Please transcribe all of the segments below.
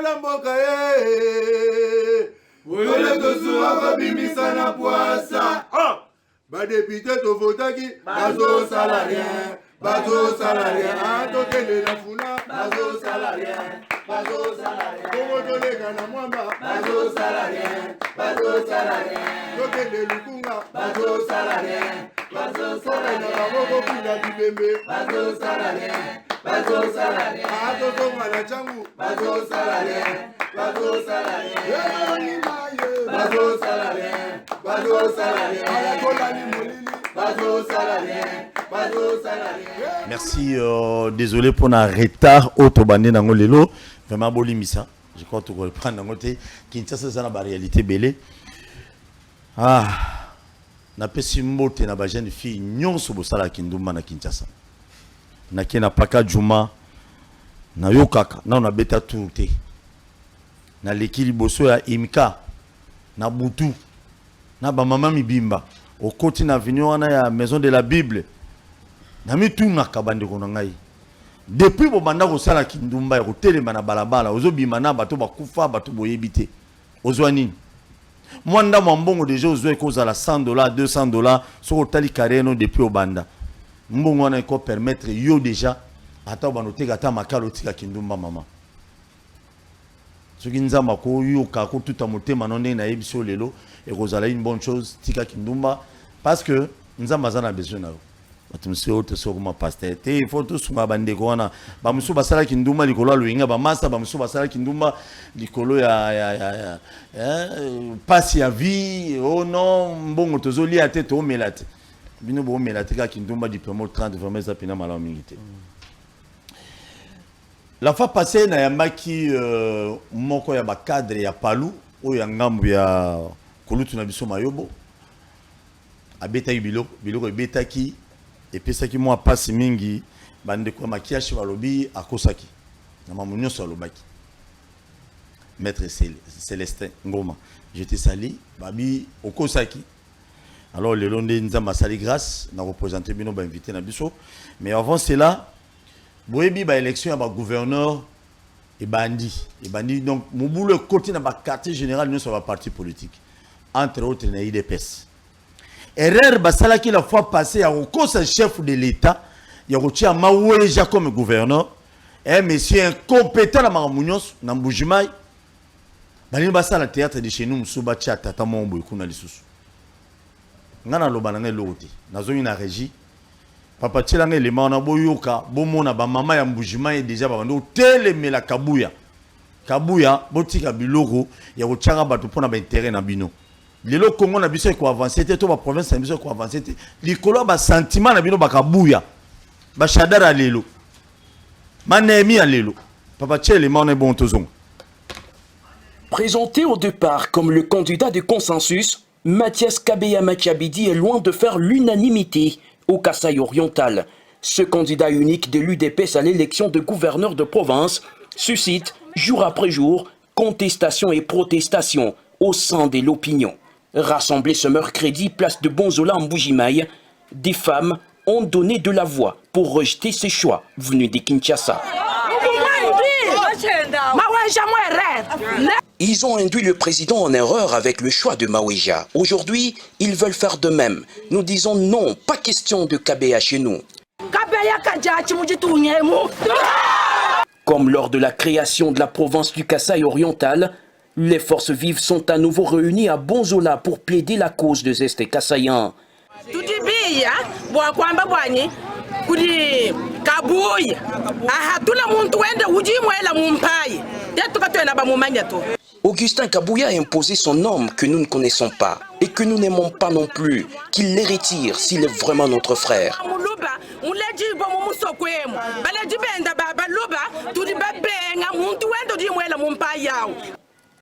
la mboka ye. Wole tosuwa babimisa na poasa. Ba député to votaki bazo salarien. Bazo salarien. Tokele na funa bazo salarien. Bazo salarien. Komo tolega na mwamba bazo salarien. Bazo salarien. Tokele lukunga bazo salarien. Bazo salarien. Na boko kula bibembe bazo salarien. Bazo salarien. Toto mala changu bazo salarien. Bazo salarien. Bazo salarien. Bazo salarien. Ala ni molili. Bazo salarien. Bazo salarien. Merci, désolé pour un retard autobandé dans le lot. Vraiment bolimisa. Je crois que tu comprends dans côté Kinshasa c'est la réalité belé. Na pesi mbote na ba jeune fille nyonso bosala kindumba na Kinshasa. Na kena paka juma na yokaka na na beta tourte. Na lekili boso ya imka na butu na ba mama mibimba au côté na avenue wana ya maison de la Bible. Na mitu na kabande ko ngai. Depuis bobanda ko sala kindumba ya kotelema na balabala ozobima na bato bakufa bato boyebite. Ozwani Mwanda mbongo déjà ozwe kozala $100 $200 soko tali kareno depuis obanda. Mbongo wana ko permettre yo déjà ata banoteka ata makalo tika kindumba mama. Soki nzamba ko yo ka ko tuta motema nonde na yebiso lelo et kozala une bonne chose tika kindumba parce que nzamba zana besoin na yo. Batumsi ote soko ma pasteur te il faut tous ma bande ko wana ba musu basala kindumba likolo luinga ba masa ba musu basala kindumba likolo ya passe ya vie oh non mbongo tozoli ate to melate bino bo melate ka kindumba du promo 30 vraiment ça pina mala mingité. La fois passée na yambaki moko ya ba cadre ya palu o ya ngambu ya kolutu na biso mayobo abeta biloko ebetaki et puis ça qui moi passe mingi bande ko makiashi balobi akosaki na mamunyo so lobaki maître Célestin Ngoma je te salue babi okosaki alors le long de nzamba sali grâce na représenter bino ba invité na biso mais avant cela boyebi ba élection ya ba gouverneur et bandi donc mobulo côté na ba quartier général nous sur ba parti politique entre autres na IDPS. Erreur basala qui la fois passée à un chef de l'État, il y a un Maouéja comme gouverneur, un monsieur incompétent à Maramounios, dans Boujimai. Bani basala théâtre de chez nous, Moussouba Tcha, Tata Mombo, et Kuna Lissous. Nana Lobanane Loti, Nazo na régie. Papa Tchelange, les Manabo Yoka, Bomona, Bamama ya Boujimai, déjà Babando, Télé la Kabouya. Kabouya, Botika Biloro, il y a un Tchara Batupona Bintérêt Nabino. Lelo Congo na biso ko avancer te to ba province na biso ko avancer te likolo ba sentiment na bino bakabuya ba shadara lelo manemi ya lelo papa tchele mone bon tozong. Présenté au départ comme le candidat de consensus, Mathias Kabeya Machabidi est loin de faire l'unanimité au Kasaï oriental. Ce candidat unique de l'UDPS à l'élection de gouverneur de province suscite jour après jour contestation et protestation au sein de l'opinion. Rassemblés ce mercredi, place de Bonzola en Boujimaï, des femmes ont donné de la voix pour rejeter ces choix venus de Kinshasa. Ils ont induit le président en erreur avec le choix de Maouéja. Aujourd'hui, ils veulent faire de même. Nous disons non, pas question de Kabeya chez nous. Comme lors de la création de la province du Kasaï oriental, les forces vives sont à nouveau réunies à Bonzola pour plaider la cause des Estés Kassaïens. Augustin Kabouya a imposé son homme que nous ne connaissons pas et que nous n'aimons pas non plus, qu'il les retire s'il est vraiment notre frère.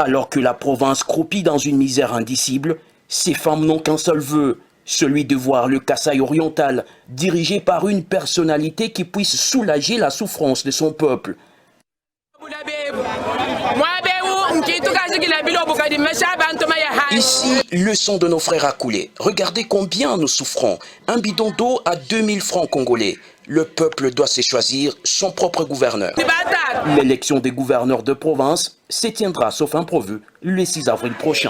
Alors que la province croupit dans une misère indicible, ces femmes n'ont qu'un seul vœu, celui de voir le Kasaï oriental dirigé par une personnalité qui puisse soulager la souffrance de son peuple. Ici, le sang de nos frères a coulé. Regardez combien nous souffrons. Un bidon d'eau à 2000 francs congolais. le peuple doit se choisir son propre gouverneur. L'élection des gouverneurs de province se tiendra, sauf imprévu, le 6 avril prochain.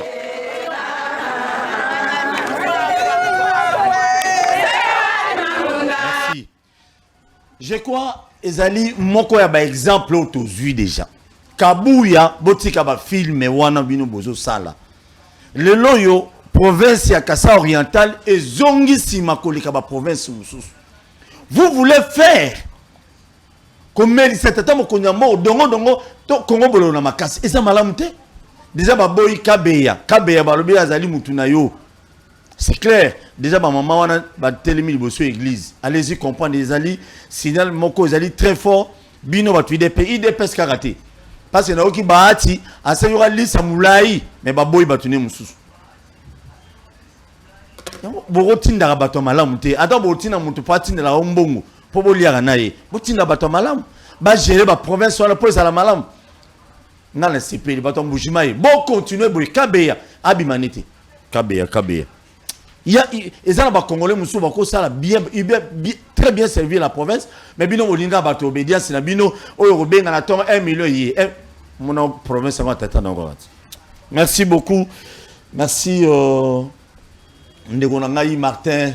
Merci. Je crois, Ezali, moko ya ba exemple autozui déjà. Kabuya, botika ba film wana bino bozo sala. Le loyo, province ya Kassa orientale, et zongi sima kolika ba province mususu. Vous voulez faire comme cette tata konyamo dongo to Congo bolo na makasi. Eza malamu te. Déjà ba boy kabeya balobi azali mutu na yo. C'est clair. Déjà ba maman wana ba telemi liboso église. Allez-y comprendre les ali signal moko ezali très fort bino ba IDP karaté. Parce que na oki baati asayura lisa mulai mais ba boy batune mususu. Botinda bato malamu te. Ata botinda mutu patinda la ombongo. Po boliaka na ye. Botinda bato malamu. Ba gérer ba province wala pour la malamu. Na la CP bato mbujima ye. Bon continuer boy kabeya abimanite. Kabeya. Il y a ezala ba congolais musu ba ko sala bien très bien servi la province mais bino olinga bato obédience na bino oyo robenga na tonga 1 million yi. Mon province va tata na ngorati. Merci beaucoup. Merci Ndegonangaï Martin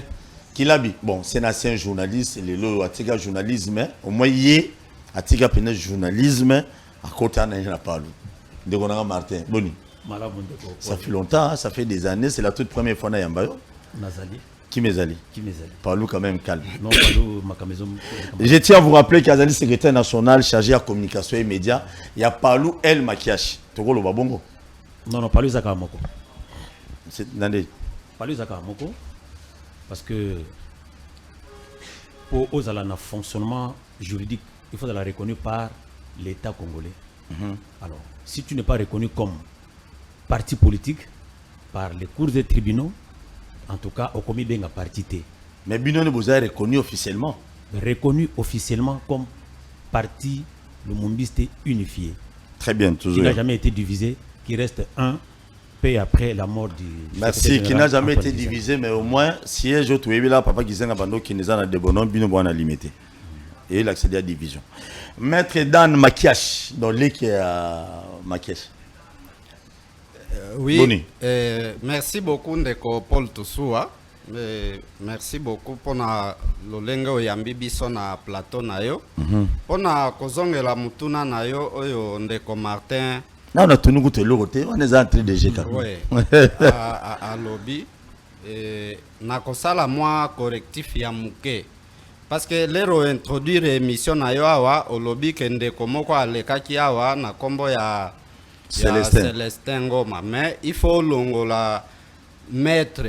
Kilabi. Bon, c'est un ancien journaliste, il est là, Atiga journalisme, au moins il est Atiga pénètre journalisme, à côté de n'a pas lu. Ndegonangaï Martin, boni. Ça fait longtemps, ça fait des années, c'est la toute première fois dans Yambayo. Nazali. Qui m'ezali? Parlou quand même calme. Non, Parlou, Makamaison. Je tiens à vous rappeler qu'Azali, secrétaire national chargé à communication et médias, il y a Parlou El Makiashi. Togolo Babongo. Non, Parlou Zakamoko. C'est Nandé. Parlez à Moko parce que pour eux, un fonctionnement juridique, il faut la reconnaître par l'État congolais. Alors, si tu n'es pas reconnu comme parti politique par les cours des tribunaux, en tout cas, au comité d'un parti. Mais Bino vous avez reconnu officiellement. Reconnu officiellement comme parti lumumbiste unifié. Très bien, toujours. Qui n'a jamais été divisé, qui reste un. Après la mort du... Merci, qui n'a jamais été divisé, mais au moins, si je trouve là, papa qui s'est abandonné, qui nous a des bonhommes, bien on a limité. Et il a accédé à la division. Maître Dan Makiash, dans l'équipe Makiash. Oui, merci beaucoup Ndeko Paul Toussoua. Merci beaucoup pour le lengo yambi biso na plateau na yo. Pour na kozongela mutuna na yo oyo Ndeko Martin. Non, on a tenu goûté l'eau, on est en train de gérer. Oui, à lobby. Na kosala moi correctif ya muke. Parce que l'ero introduire émission na yo awa au lobby kende komoko alekaki awa na kombo ya Célestin Ngoma. Mais il faut longola maître.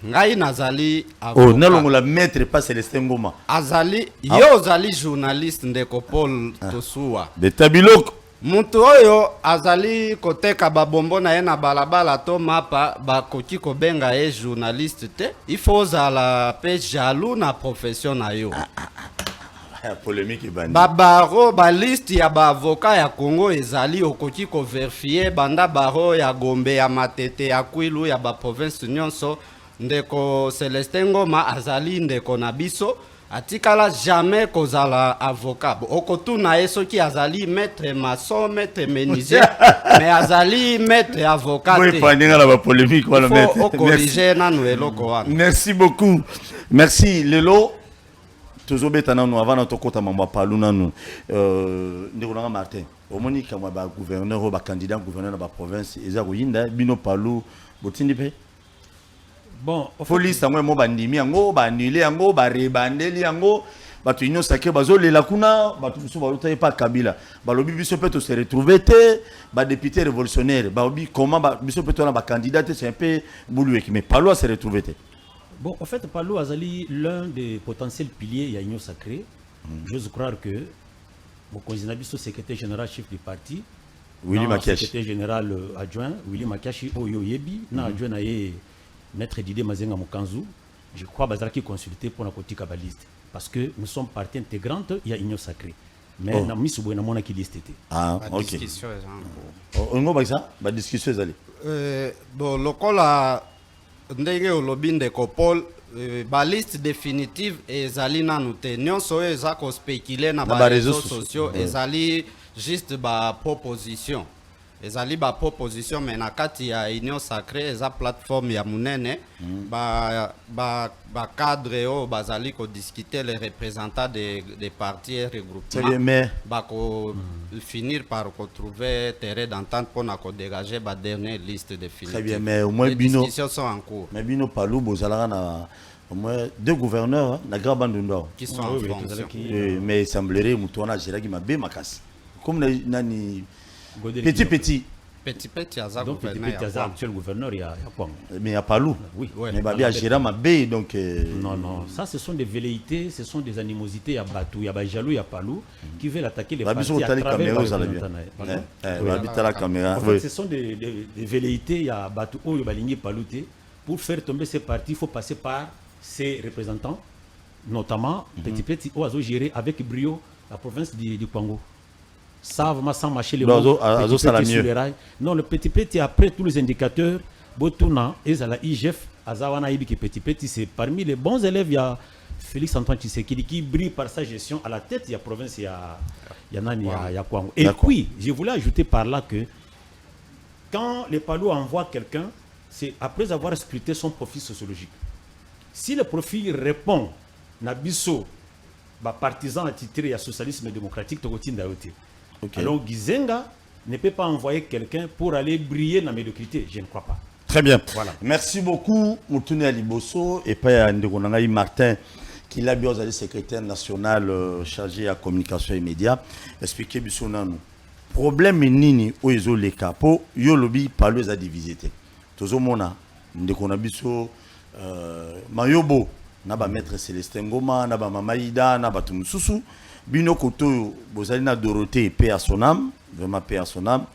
Ngai nazali avocat. Oh, na longola maître pas Célestin Ngoma. Azali, yo zali journaliste Ndeko Paul Toussoua. De tabiloko. Muntu oyo azali koteka babombo na ye na balabala to mapa bakoki kobenga ye journaliste te. Il faut zala pe jaloux na profession na yo. Polémique bandi. Babaro ba liste ya ba avocat ya Congo ezali okoki ko vérifier banda baro ya Gombe ya Matete ya Kwilu ya ba province nyonso Ndeko Célestin Ngoma azali ndeko na biso. Atikala jamais kozala avocat. Okotuna esoki azali maître maçon, maître menuisier, mais azali maître avocat. Oui, pas la polémique, voilà maître. Merci beaucoup. Merci Lelo. Toujours bétana nous avant notre côté mamba palu nanu. Ndeko Martin. Omoni kama ba gouverneur ba candidat gouverneur de la province ezakoyinda bino palu botindi pe. Bon, police angwe mo bandimi yango ba annulé yango ba rebandeli yango batu union sacré bazolela kuna batu biso balota pas Kabila balobi biso peut se retrouver te ba député révolutionnaire balobi comment biso peut na ba candidat c'est un peu boulou mais Palou se retrouver te. Bon, en fait Palou azali l'un des potentiels piliers ya union sacrée. J'ose croire que mon candidat biso secrétaire général chef du parti Willy Makiashi secrétaire général adjoint Willy Makiashi oyo yebi na adjoint na ye Maître Didier Mazenga Mokanzu, je crois que consulté pour la politique liste. Parce que nous sommes partie intégrante, il y a union sacrée. Mais nous avons mis une qui liste. Ah, ok. Discussion, on va ça discussion. Bon, le col a ndenge au lobby de Copol, baliste définitive ezali nanu te nyonso oyo eza kospécule na ba baréseaux réseaux sociaux ezali juste baproposition ezali baproposition me na kati ya union sacrée eza plateforme ya monene bacadre oyo bazali kodiscute les représentants des partis et regroupements finir par retrouver terrain d'entente pour dégager la dernière liste définitive. Très bien, mais au moins les discussions sont en cours. Mais Bino Palou, Bozala, au moins 2 gouverneurs, na Grabandundor, qui sont en fonction. Mais il semblerait que Moutouna Géragi m'a bien macasse. Comme Nani petit. Petit Aza donc gouverneur. Petit Aza actuel gouverneur, il y a quoi? Mais il y a Palou. Oui. Mais Babia Gérard m'a bien donc. Non, ça ce sont des velléités, ce sont des animosités, il y a Batou, il y a Bajalou, il y a Palou qui veulent attaquer les partis à travers la caméra. En fait, ce sont des velléités, il y a Batou, il y a Baligné, Palouté. Pour faire tomber ces partis, il faut passer par ses représentants, notamment Petit Oiseau géré avec brio la province du Congo. Ça, vraiment, sans mâcher les mots. Sur les rails. Non, le Petit, après tous les indicateurs, Botouna, Ezala, IGF, Azawana, Ibiki Petit, c'est parmi les bons élèves, il y a Félix Antoine Tshisekedi qui brille par sa gestion. À la tête, il y a province, il y a Nani, il y a Kwango. Et puis, je voulais ajouter par là que quand les Palous envoient quelqu'un, c'est après avoir scruté son profil sociologique. Si le profil répond, Nabiso, partisan attitré à socialisme démocratique, Okay. Alors Gizenga ne peut pas envoyer quelqu'un pour aller briller dans la médiocrité. Je ne crois pas. Très bien. Voilà. Merci beaucoup, Moutouni Aliboso, et pas Ndegonangaï Martin, qui l'a bien le secrétaire national chargé à communication et médias. Expliquez bien nous. Problème nini oizo le capo, yo lobby parle à divisité. Tozo mona, Ndegonabiso, Mayobo, naba maître Célestin Ngoma, naba Mamaïda, naba Tumususu. Bino koto bozali na Dorothée paix à son âme, vraiment paix à son âme,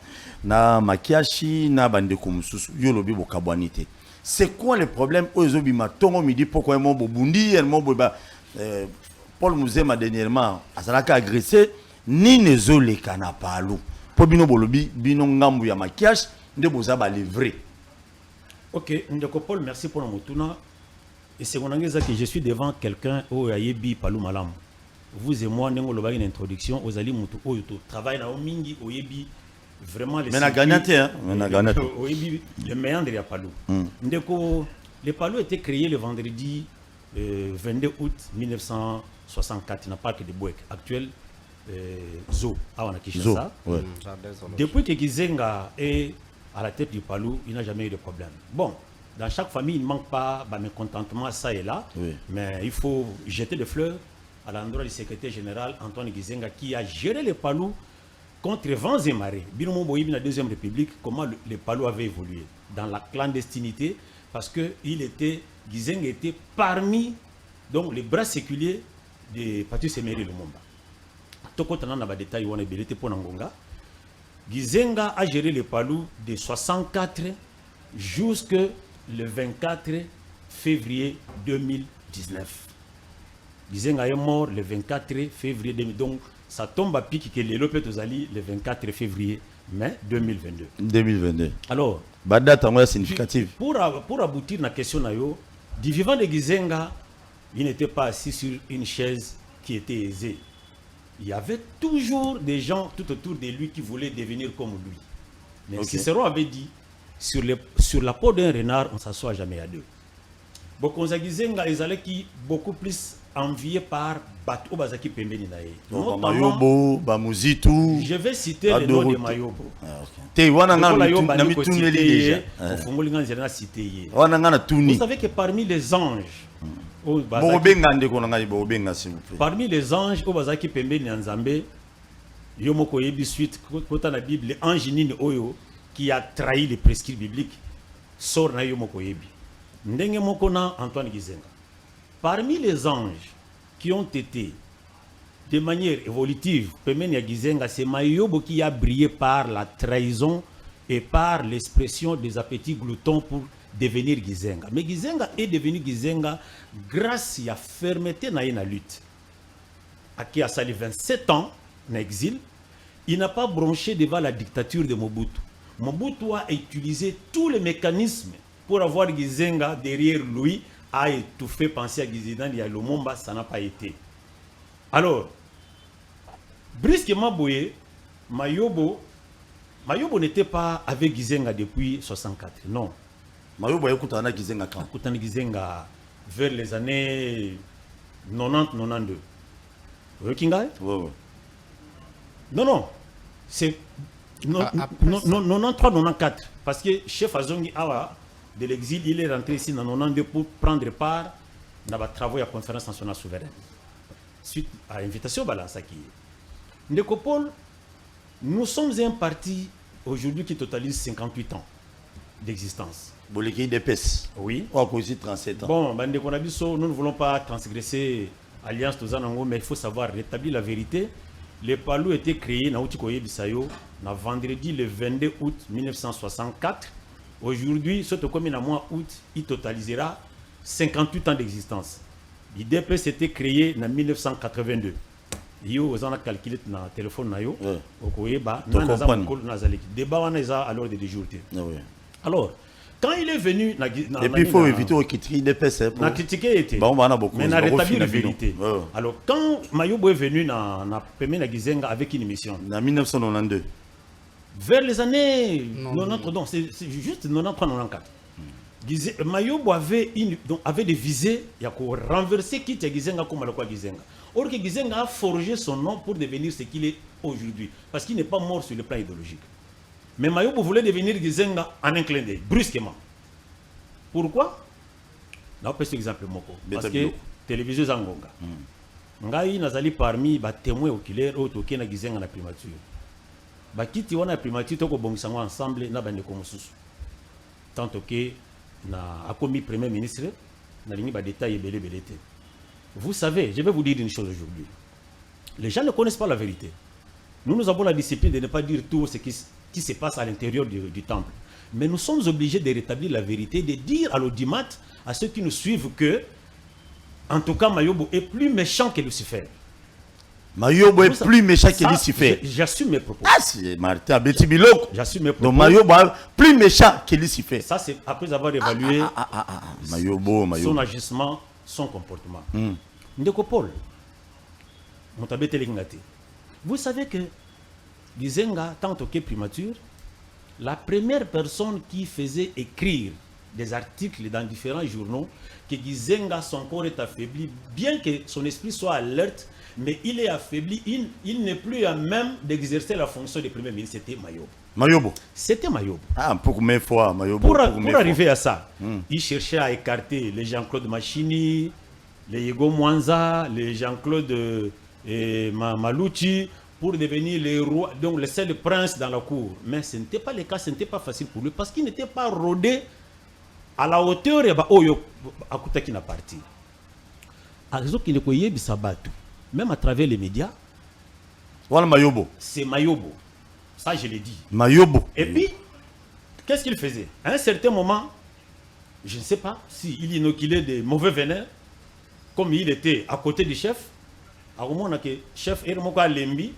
na Makiashi na bandeko mususu yo lobi bokabwanité. C'est quoi le problème ozobi matongo midi pourquoi mon bobundi mon boba Paul Mouzema dernièrement azalaka agressé ni nezole kana palu. Po bino bolobi bino ngambu ya Makiashi nde bozaba livré. OK, ndeko Paul, merci pour motuna. Et c'est mon angeza que je suis devant quelqu'un au Ayebi Palou Malam. Vous et moi, nous avons une introduction aux alliés Moutou Oyoto. Travail dans Omingi, Oyebi, vraiment les. Mais on a gagné, hein? On a gagné. Oyebi, le meilleur de la Palou. Les Palou étaient créés le vendredi 22 août 1964 dans le parc de Bouek, actuel Zo, à Wanakishasa. Depuis que Gizenga est à la tête du Palou, il n'a jamais eu de problème. Bon, dans chaque famille, il ne manque pas de mécontentement, ça et là, mais il faut jeter des fleurs à l'endroit du secrétaire général Antoine Gizenga qui a géré les Palous contre vents et marées. Binomo Boyibi dans la Deuxième République, comment les Palous avaient évolué dans la clandestinité, parce que Gizenga était parmi donc, les bras séculiers de Patrice Emery Lumumba. Toko Tanana ba détail on est belité pour Nangonga. Gizenga a géré les Palous de 64 jusqu'au 24 février 2019. Gizenga est mort le 24 février 2000. Donc, ça tombe à pic que les Lopetozali le 24 février mai 2022. 2022. Alors, date significative. Pour aboutir à la question, du vivant de Gizenga, il n'était pas assis sur une chaise qui était aisée. Il y avait toujours des gens tout autour de lui qui voulaient devenir comme lui. Mais Cicéron avait dit, sur la peau d'un renard, on ne s'assoit jamais à deux. Beaucoup de Gizenga, ils allaient qui beaucoup plus envié par Bato Bazaki Pembeni Nae. Mayobo, Bamuzitu. Je vais citer le nom de Mayobo. Vous savez que parmi les anges, parmi les anges, au Bazaki Pembeni Nzambe, Yomoko Yebi suite, quand la Bible, l'ange Nini Oyo, qui a trahi les prescrits bibliques, sort na Yomoko Yebi. Ndenge Mokona Antoine Gizenga. Parmi les anges qui ont été de manière évolutive, c'est Mayobo qui a brillé par la trahison et par l'expression des appétits gloutons pour devenir Gizenga. Mais Gizenga est devenu Gizenga grâce à la fermeté dans la lutte. Qui a sali 27 ans en exil, il n'a pas bronché devant la dictature de Mobutu. Mobutu a utilisé tous les mécanismes pour avoir Gizenga derrière lui a étouffé penser à Gizenga, il y a Lumumba, ça n'a pas été. Alors, brusquement, Boye, Mayobo n'était pas avec Gizenga depuis 64, non. Mayobo a écouté Gizenga quand? Écoutant Gizenga vers les années 90-92. Vous voyez Kinga? Oui. Non. C'est 93-94. Parce que chef Azongi Awa de l'exil, il est rentré ici en 92 pour prendre part dans les travaux de la conférence nationale souveraine. Suite à l'invitation de Balansaki. Ndekopol, nous sommes un parti aujourd'hui qui totalise 58 ans d'existence. Boleki d'EPS. Oui. Ou aussi 37 ans. Bon, nous ne voulons pas transgresser Alliance Tozanango, mais il faut savoir rétablir la vérité. Le Palou a été créé dans le vendredi le 22 août 1964. Aujourd'hui, ce mois août, il totalisera 58 ans d'existence. L'IDPS a été créé en 1982. Vous avez calculé dans le téléphone. Débat à l'ordre du jour. Alors, quand il est venu... Et puis il faut éviter de critiquer l'IDPS. On a critiqué, mais on a rétabli la vérité. Alors, quand Mayobo est venu dans la première Gizenga avec une émission... En 1992. Vers les années 90, donc c'est juste 93-94. Mayobo avait des visées, il y a renverser qui était Gizenga comme Malakwa Gizenga. Or que Gizenga a forgé son nom pour devenir ce qu'il est aujourd'hui. Parce qu'il n'est pas mort sur le plan idéologique. Mais Mayobo voulait devenir Gizenga en un clin d'œil, brusquement. Pourquoi? On peut cet exemple. Parce que télévision Zangonga. Ngai nazali parmi les témoins oculaires qui ont Gizenga na primature. Bakiti wana primature toko bongisango ensemble na bande ko mususu. Tant que na akomi premier ministre na lingi ba détails belé. Vous savez, je vais vous dire une chose aujourd'hui. Les gens ne connaissent pas la vérité. Nous avons la discipline de ne pas dire tout ce qui se passe à l'intérieur du temple. Mais nous sommes obligés de rétablir la vérité, de dire à l'audimat, à ceux qui nous suivent que, en tout cas, Mayobo est plus méchant que Lucifer. Mayobo est plus méchant que Lucifer. J'assume mes propos. Ah, c'est Martin Betibilok. J'assume mes propos. Donc Mayobo est plus méchant que Lucifer. Ça, c'est après avoir évalué Mayobo. Son agissement, son comportement. Ndeko Paul, vous savez que Gizenga, tant que primature, la première personne qui faisait écrire des articles dans différents journaux, que Gizenga, son corps est affaibli, bien que son esprit soit alerte, mais il est affaibli, il n'est plus à même d'exercer la fonction de premier ministre. C'était Mayobo. C'était Mayobo. Ah, pour combien de fois Mayobo? Pour arriver à ça, il cherchait à écarter les Jean-Claude Machini, les Yego Mwanza, les Jean-Claude Malouchi, pour devenir les rois, donc les seuls princes dans la cour. Mais ce n'était pas le cas, ce n'était pas facile pour lui, parce qu'il n'était pas rodé à la hauteur de Oyo Akutaki na parti. Même à travers les médias, c'est Mayobo. Ça, je l'ai dit. Mayobo. Et puis, qu'est-ce qu'il faisait? À un certain moment, je ne sais pas s'il inoculait des mauvais venins, comme il était à côté du chef. Chef Lembi,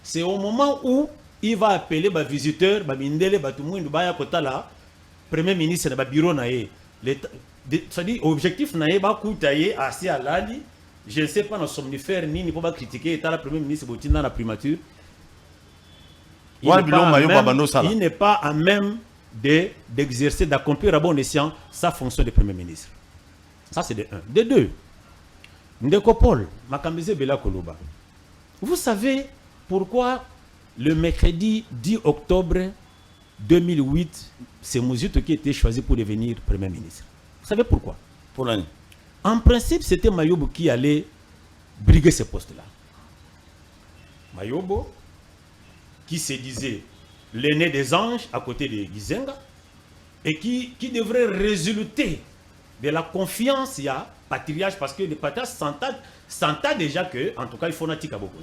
c'est au moment où il va appeler les visiteurs, les premier ministre de bureau. C'est-à-dire, l'objectif n'est pas de assis à l'ali. Je ne sais pas, nous sommes somnifères, ni pas critiquer le premier ministre dans la primature. Il n'est pas à même d'exercer, d'accomplir à bon escient sa fonction de premier ministre. Ça, c'est de un. De deux, Ndeko Paul, Makambeze Bela Koloba. Vous savez pourquoi le mercredi 10 octobre 2008, c'est Mouzouto qui a été choisi pour devenir premier ministre? Vous savez pourquoi? Pour l'année. En principe, c'était Mayobo qui allait briguer ce poste-là. Mayobo, qui se disait l'aîné des anges à côté de Gizenga, et qui devrait résulter de la confiance, il y a patriarche, parce que les patriarches sentent déjà que, en tout cas, il faut n'attendre qu'à beaucoup.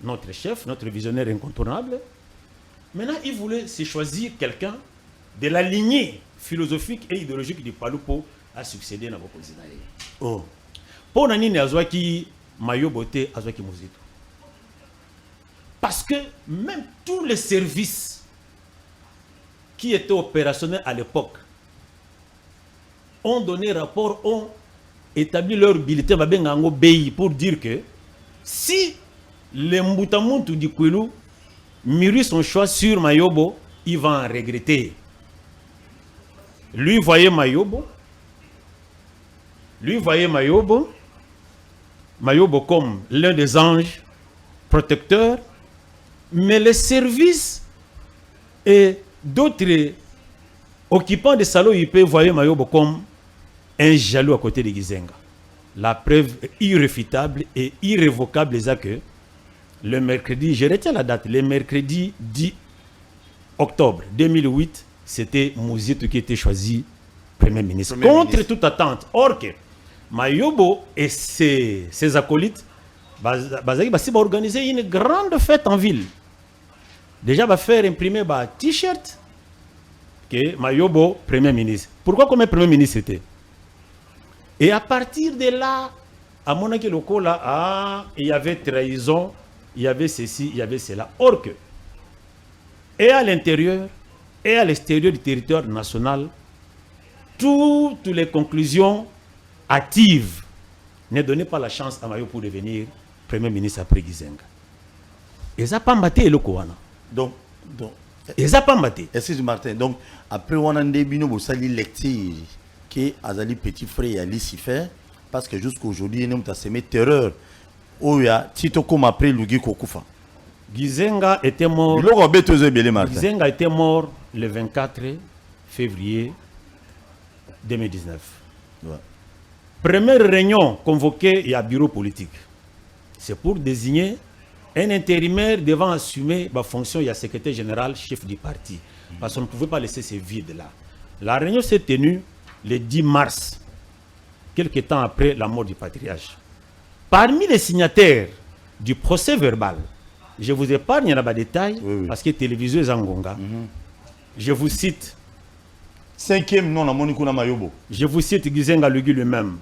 Notre chef, notre visionnaire incontournable. Maintenant, il voulait se choisir quelqu'un de la lignée philosophique et idéologique du Palupo à succéder à beaucoup. Oh. Pour Nani Azwaki Mayobote Azwaki Mouzito. Parce que même tous les services qui étaient opérationnels à l'époque ont donné rapport, ont établi leur bulletin pour dire que si les Mbutamuntu du Kwilu mûrit son choix sur Mayobo, il va en regretter. Lui voyait Mayobo comme l'un des anges protecteurs, mais les services et d'autres occupants de salon IP voyaient Mayobo comme un jaloux à côté de Gizenga. La preuve irréfutable et irrévocable est que le mercredi, je retiens la date, le mercredi 10 octobre 2008, c'était Mouzito qui était choisi Premier ministre. Contre toute attente. Or que Mayobo et ses acolytes va organiser une grande fête en ville. Déjà, va faire imprimer un t-shirt que Mayobo, Premier ministre. Pourquoi comme Premier ministre était? Et à partir de là, à mon avis, il y avait trahison, il y avait ceci, il y avait cela. Or que, et à l'intérieur, et à l'extérieur du territoire national, toutes les conclusions hâtives ne donnaient pas la chance à Mayo pour devenir Premier ministre après Gizenga. Et ça n'a pas maté le Kouana. Donc, et ça n'a pas maté. Excuse Martin. Donc, après, on a un début, on a une lecture qui Azali petit frère et Ali Sifer, parce que jusqu'à aujourd'hui, nous avons semé terreur. Oh, ya Tito comme après Lugi Kokufa. Gizenga était mort. Gizenga était mort le 24 février 2019. Ouais. Première réunion convoquée, il y a bureau politique. C'est pour désigner un intérimaire devant assumer la fonction, il y a secrétaire général, chef du parti. Parce qu'on ne pouvait pas laisser ces vides-là. La réunion s'est tenue le 10 mars, quelques temps après la mort du patriarche. Parmi les signataires du procès verbal, je vous épargne, il y en a des détails, parce que téléviseur Zangonga, je vous cite. Cinquième nom, la Mayobo. Je vous cite Gizenga Lugi lui-même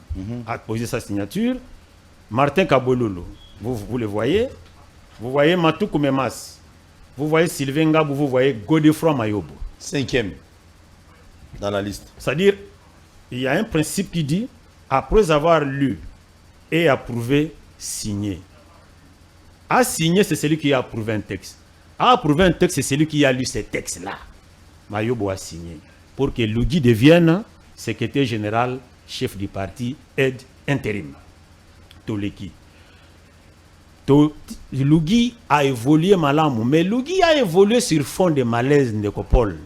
a posé sa signature. Martin Kabololo, vous le voyez. Vous voyez Matoukou Memas. Vous voyez Sylvain Ngabou, vous voyez Godefroy Mayobo. Cinquième dans la liste. C'est-à-dire, il y a un principe qui dit, après avoir lu et approuvé, signer. À signer, c'est celui qui a approuvé un texte. À approuver un texte, c'est celui qui a lu ces textes-là. Mayobo a signé. Pour que Lugi devienne secrétaire général, chef du parti, aide intérim. Toleki. Lugi a évolué malamou, mais Lugi a évolué sur fond de malaise de Kopol.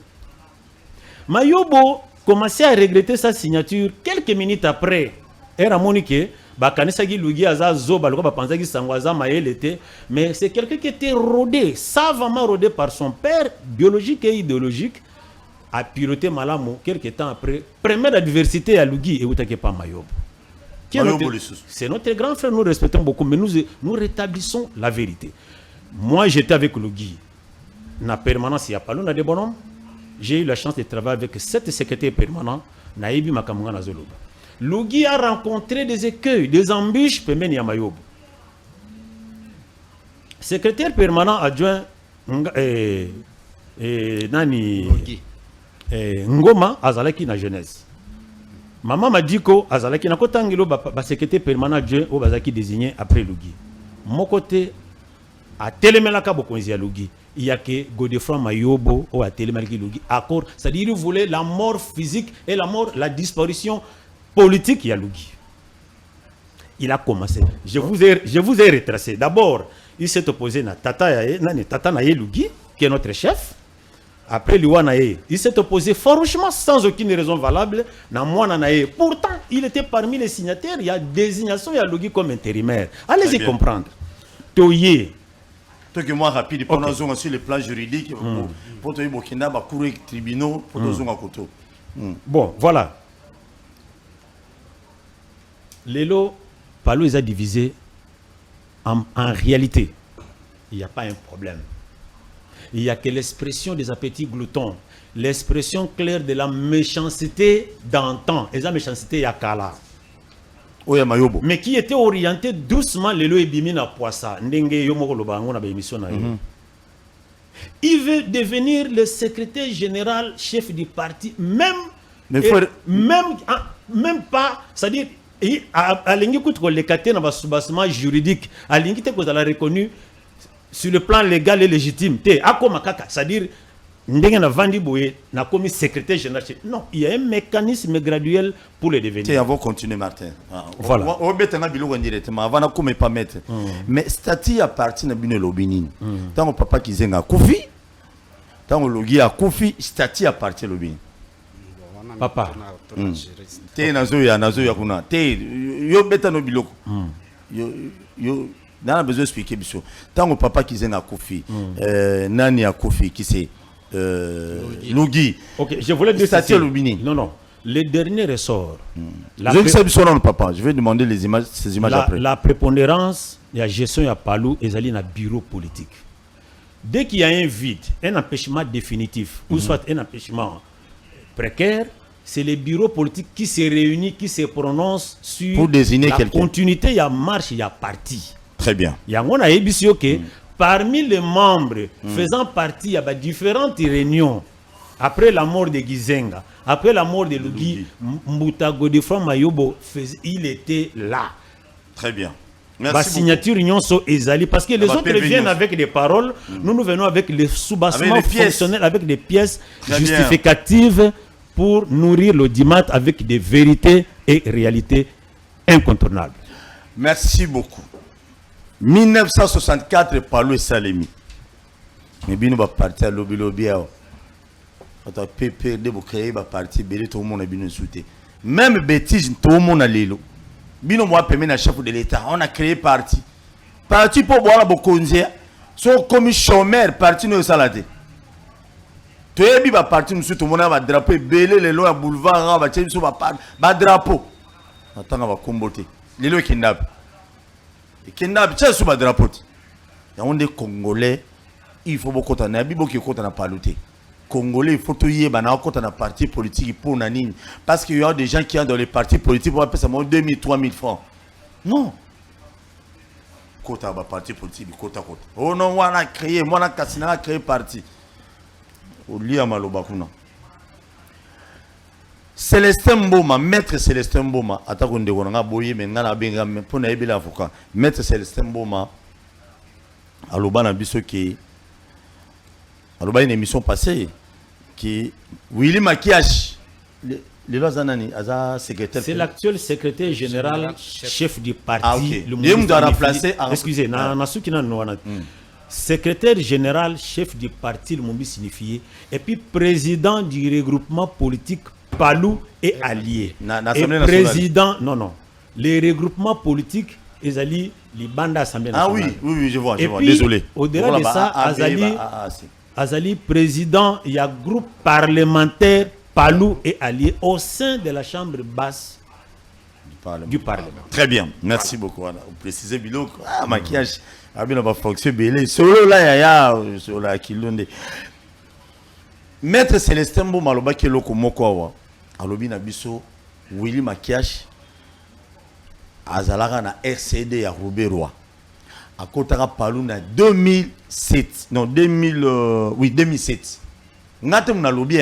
Mayobo commençait à regretter sa signature quelques minutes après. Era monique, Bakanesagi Lugi Azazo, Baloko Bapanzagi Sangwaza Maël, mais c'est quelqu'un qui était rodé, savamment rodé par son père, biologique et idéologique, a piloté Malamo quelques temps après. Première adversité à Lugi et Outake pas Mayobo. C'est notre grand frère, nous respectons beaucoup, mais nous rétablissons la vérité. Moi, j'étais avec Lugi. Na permanence, il y a pas de bonhomme. J'ai eu la chance de travailler avec 7 secrétaires permanents. Naïbi Makamunga Nazoloba. Lugi a rencontré des écueils, des embûches, Pemeni Mayobo. Secrétaire permanent adjoint Nani Ngoma Azalaki na jeunesse. Maman m'a dit que Azalaki na kotangilo ba secrétaire permanent adjoint au Bazaki désigné après Lugi. Mon côté à Télémelaka Bokonzi à Lugi. Il y a que Godefroy Mayobo ou à Télémelaki Lugi. Accord, c'est-à-dire il voulait la mort physique et la disparition politique, il y a Lugi. Il a commencé. Je vous ai retracé. D'abord, il s'est opposé à Tata Naye Lugi, qui est notre chef. Après Liwanaye, il s'est opposé franchement sans aucune raison valable à Mouananaye. Pourtant, il était parmi les signataires. Il y a désignation, il y a Lugi comme intérimaire. Allez-y comprendre. Toye. Toi que moi rapide, pour nous sur le plan juridique, pour te Burkina, pour courir tribunaux, pour nous à côté. Bon, voilà. Lélo, Palou les a divisés en réalité. Il n'y a pas un problème. Il n'y a que l'expression des appétits gloutons, l'expression claire de la méchanceté d'antan. Et la méchanceté, il y a Kala. Mais qui était orienté doucement, Lélo et Bimina Poissa. Ndenge Yomoro Lobango, on a émission. Il veut devenir le secrétaire général chef du parti, même pas, c'est-à-dire à l'écoute les catégories dans soubassement juridique, à l'écoute que vous avez reconnu sur le plan légal et légitime. C'est-à-dire ndenge na vandi boye na commis secrétaire général. Non, il y a un mécanisme graduel pour le devenir. On va continuer, Martin. Voilà. On va mettre un directement avant de pas mettre. Mais statut à partir de bino lobinin. Tant que papa qui zenga koufi, tant que logi a koufi, statut à partir de lobin. Papa. Te nazo ya kuna. Te yo beta no biloko. Yo n'a besoin d'expliquer biso. Tant que papa qui zenga koufi, nani a koufi qui c'est Logi. Ok, je voulais dire statut Lobini. Non. Le dernier ressort. Je vais demander les images, ces images après. La prépondérance de la gestion de Palou et Zali na bureau politique. Dès qu'il y a un vide, un empêchement définitif, ou soit un empêchement précaire, c'est les bureaux politiques qui se réunissent, qui se prononcent sur pour désigner la quelqu'un. Continuité, il y a marche, il y a parti. Très bien. Il y a un ébissio que parmi les membres faisant partie, il y a différentes réunions. Après la mort de Gizenga, après la mort de Lugi, Mbuta Godefroid Mayobo, il était là. Très bien. La Merci signature Union So Ezali, parce que les autres viennent avec des paroles, nous venons avec les sous-bassements fonctionnels, avec des pièces justificatives pour nourrir l'audimat avec des vérités et réalités incontournables. Merci beaucoup. 1964, Palou et Salemi. Mais bien, on va partir à lobby. On va PPRD pour créer un parti, tout le monde a bien sauté. Même bêtise, tout le monde a l'élo. Bien, on va permettre à chef de l'État. On a créé parti. Parti pour boire la bokonzia. Son commission maire, parti nous saladé. Tu es bien parti, nous tout le monde a un drapeau, belé, les lois, boulevard, va tirer sur ma drapeau. Attends, on va comboter. Les lois kidnappent. Kidnappent, tiens sur ma drapeau. Il y a des Congolais, il faut beaucoup de temps. Il faut que tu Congolais, il faut que tu aies un parti politique pour Nanine. Parce qu'il y a des gens qui sont dans les partis politiques pour appeler ça 2 000, 3 000 francs. Non. Côté un parti politique, côté à côté. Oh non, on a créé, on a créé parti. Au lieu à Malobakuna. Célestin Mboma, maître Célestin Mboma, attaque de Gonanga Boye, mais n'a pas pour n'aider l'avocat. Maître Célestin Mboma, à l'Oban Bisso qui. À l'Oban une émission passée, qui. Willy Makiash, le Lozanani, secrétaire. C'est l'actuel secrétaire général, chef du parti. Ah, ok. Le doit remplacer. Excusez, secrétaire général, chef du parti, le Mombi signifié, et puis président du regroupement politique Palou et alliés. Et président, non. Les regroupements politiques, ils allaient les bandes d'Assemblée nationale. Ah oui, je vois, puis, désolé. Au-delà de ça, Azali, président, il y a groupe parlementaire Palou et alliés au sein de la chambre basse du Parlement. Très bien, merci beaucoup. Vous précisez, Bilo, maquillage, on va fonctionner. Solo là, sur la Kilonde. Maître Célestin Mboma, qui est le Moko, alobi na biso Willy Makiash azalaka na RCD à Rouberoi à Kotara Palou na 2007 non 2007 ngate mna lobi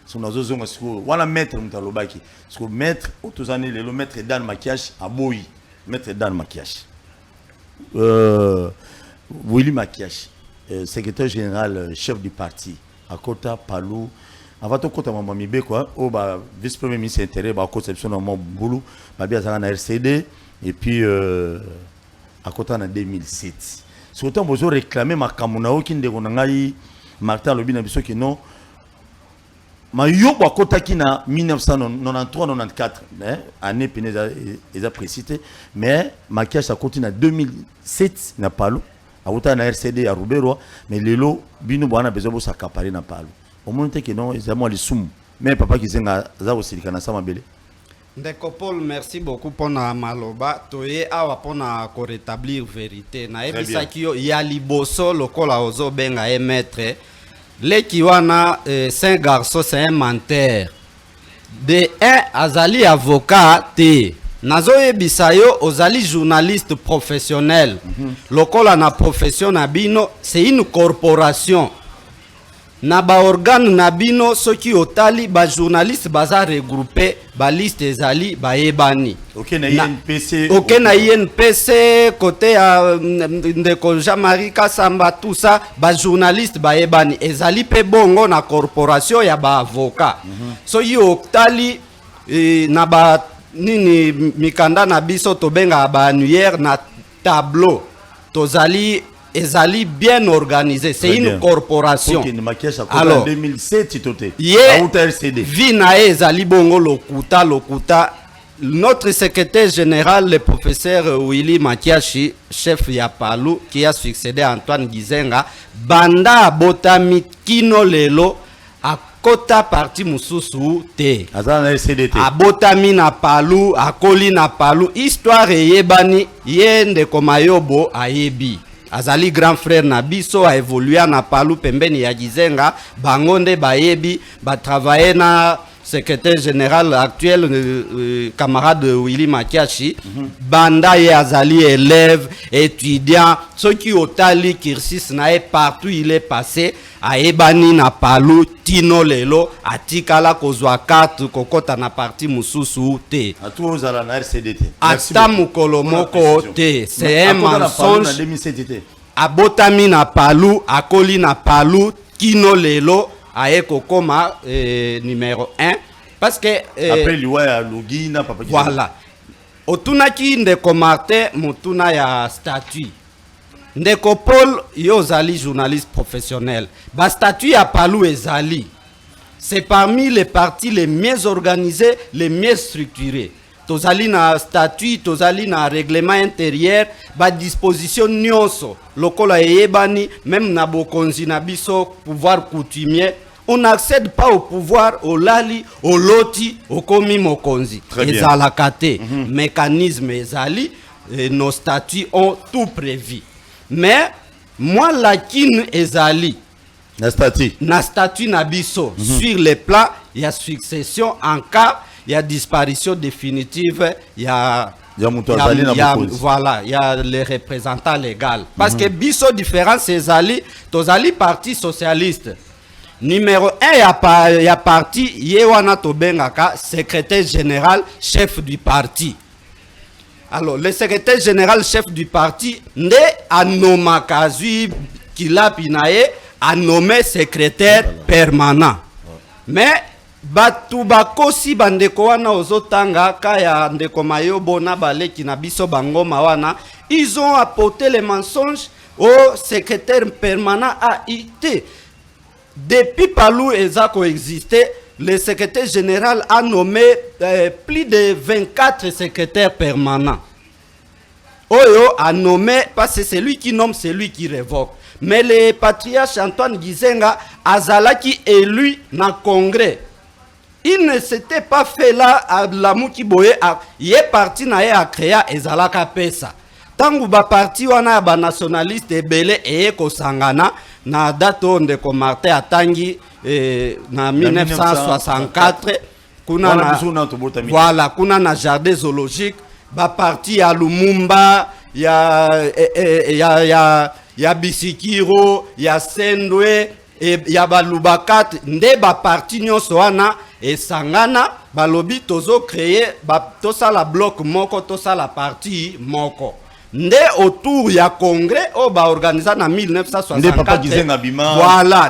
son azozonga siko wana maître mtalobaki siko maître otozane le maître Dan Makiash aboyi maître Dan Makiash Willy Makiash secrétaire général chef du parti à Kota Palou. Avant tout, quand on a quoi, vice-premier ministre intérieur, conception de mon boulot, bien ça na RCD et puis à côté en 2007. Surtout on a réclamé ma kamunao qui ne connaît Martin Lobina biso qui non. Ma yobo à côté qui na 1993-94 année pénètre ils a précité mais maquillage à côté na 2007 na Palou à côté na RCD à Rouberoi mais lelo bino bana besoin de s'accaparer na Palou. Au moins que non, ils ont les soum. Mais papa qui zenga za aussi kana sama belé. Ndeko Paul, merci beaucoup pour na maloba. Toye awa pour na ko rétablir vérité. Na ebisa kiyo ya liboso lokola ozo benga e maître. Le kiwana c'est un garçon, c'est un menteur. De un azali avocat te. Nazo ebisa yo ozali journaliste professionnel. Lokola na profession na bino, c'est une corporation. na ba organe na bino soki otali ba journaliste baza regrouper ba liste ezali ba yebani. OK na INPC. OK na INPC côté ya ndeko Jean-Marie Kasamba tout ça ba journaliste ba yebani ezali pe bongo na corporation ya ba avocat. So yo otali na ba nini mikanda na biso tobenga ba annuaire na tableau tozali ezali bien organisé, c'est une corporation. Alors 2007 toté RCD vina ezali bongo lokuta notre secrétaire général le professeur Willy Makiashi chef ya Palu qui a succédé à Antoine Gizenga banda botami kino lelo akota parti mususu te azana RCD te abotami na Palu akoli na Palu histoire yebani yende komayobo ayebi azali grand frère na biso a évolué na Palu pembeni ya Gizenga bangonde bayebi ba travailler na secrétaire général actuel camarade Willy Makiashi banda ye azali élève étudiant ceux qui otali kirsis na partout il est passé a ebani na Palu tino lelo atikala kozwa carte kokota na parti mususu te atuzala na RCDT ata mukolo moko te c'est un mensonge abotami na Palu akoli na Palu kino lelo aye kokoma numéro 1 parce que après liwa ya logina papa voilà otunaki ndeko Martin mutuna ya statut ndeko Paul yozali journaliste professionnel ba statut ya Palu ezali c'est parmi les partis les mieux organisés les mieux structurés tozali na statut tozali na règlement intérieur ba disposition nyonso lokola yebani même na bokonzi na biso pouvoir coutumier on n'accède pas au pouvoir au lali au loti au komi mokonzi ezalakate mécanisme ezali nos statuts ont tout prévu mais moi la kin ezali na statut na biso sur le plan il y a succession en cas il y a disparition définitive il y a voilà il y a les représentants légaux parce que biso différence ezali tozali parti socialiste numéro 1 ya parti yewana tobengaka secrétaire général chef du parti. Alors le secrétaire général chef du parti nde anomaka zui kilapi nae a nommé secrétaire permanent mais batu bakosi bandeko wana ozotanga kaya ndeko Mayobo na baleki na biso bangoma wana ils ont apporté les mensonges au secrétaire permanent a été depuis Palu ezako existait le secrétaire général a nommé plus de 24 secrétaires permanents. Oyo a nommé parce que c'est lui qui nomme, c'est lui qui révoque. Mais le patriarche Antoine Gizenga azalaki élu na congrès. Il ne s'était pas fait là à la Mukiboye, il est parti na a créé ezalaka pesa. Tangu ba parti wana ba nationaliste ebele ko sangana na dato ndeko Martin atangi na 1964 kuna na voilà kuna na jardin zoologique ba parti ya Lumumba ya Bisikiro ya Sendwe ya Balubakat nde ba parti nyonso wana esangana balobi tozo créer tosa la bloc moko tosa la parti moko nde autour ya congrès o ba organisa na 1964 voilà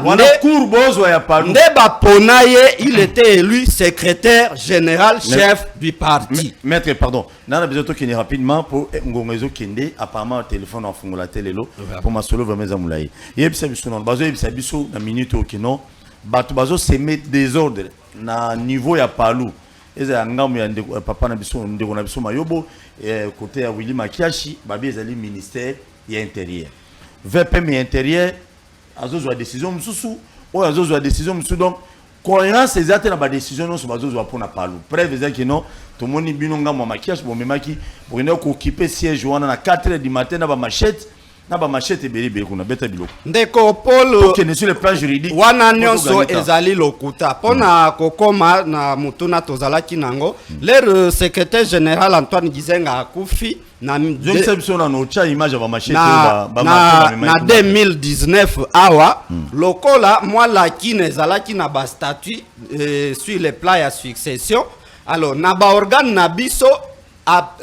nde ba ponaye il était élu secrétaire général chef du parti. Maître pardon nana besoin to kini rapidement pour ngongezo kende apparemment téléphone en fungola telelo pour ma solo vraiment zamulai yebisa biso non bazo yebisa biso na minute okino batu bazo semer désordre na niveau ya Palu eza ngamu ya papa na biso ndeko na biso Mayobo côté ya Willy Makiashi babi ezali ministère ya intérieur VPM intérieur azozwa décision mususu o azozwa décision mususu donc cohérence exacte na ba décision non so bazozwa pona Palu preuve ezaki non to moni bino ngamu Makiashi bo memaki pour ne ko occuper siège wana na 4h du matin na ba machette na ba machete beli kuna beta biloko ndeko Paul qui est sur le plan juridique wana nyonso ezali lokuta pona kokoma na mutuna tozalaki nango leur secrétaire général Antoine Gizenga akufi na na 2019 awa lokola moi la kine ezalaki na ba statut sur le plan ya succession. Alors na ba organe na biso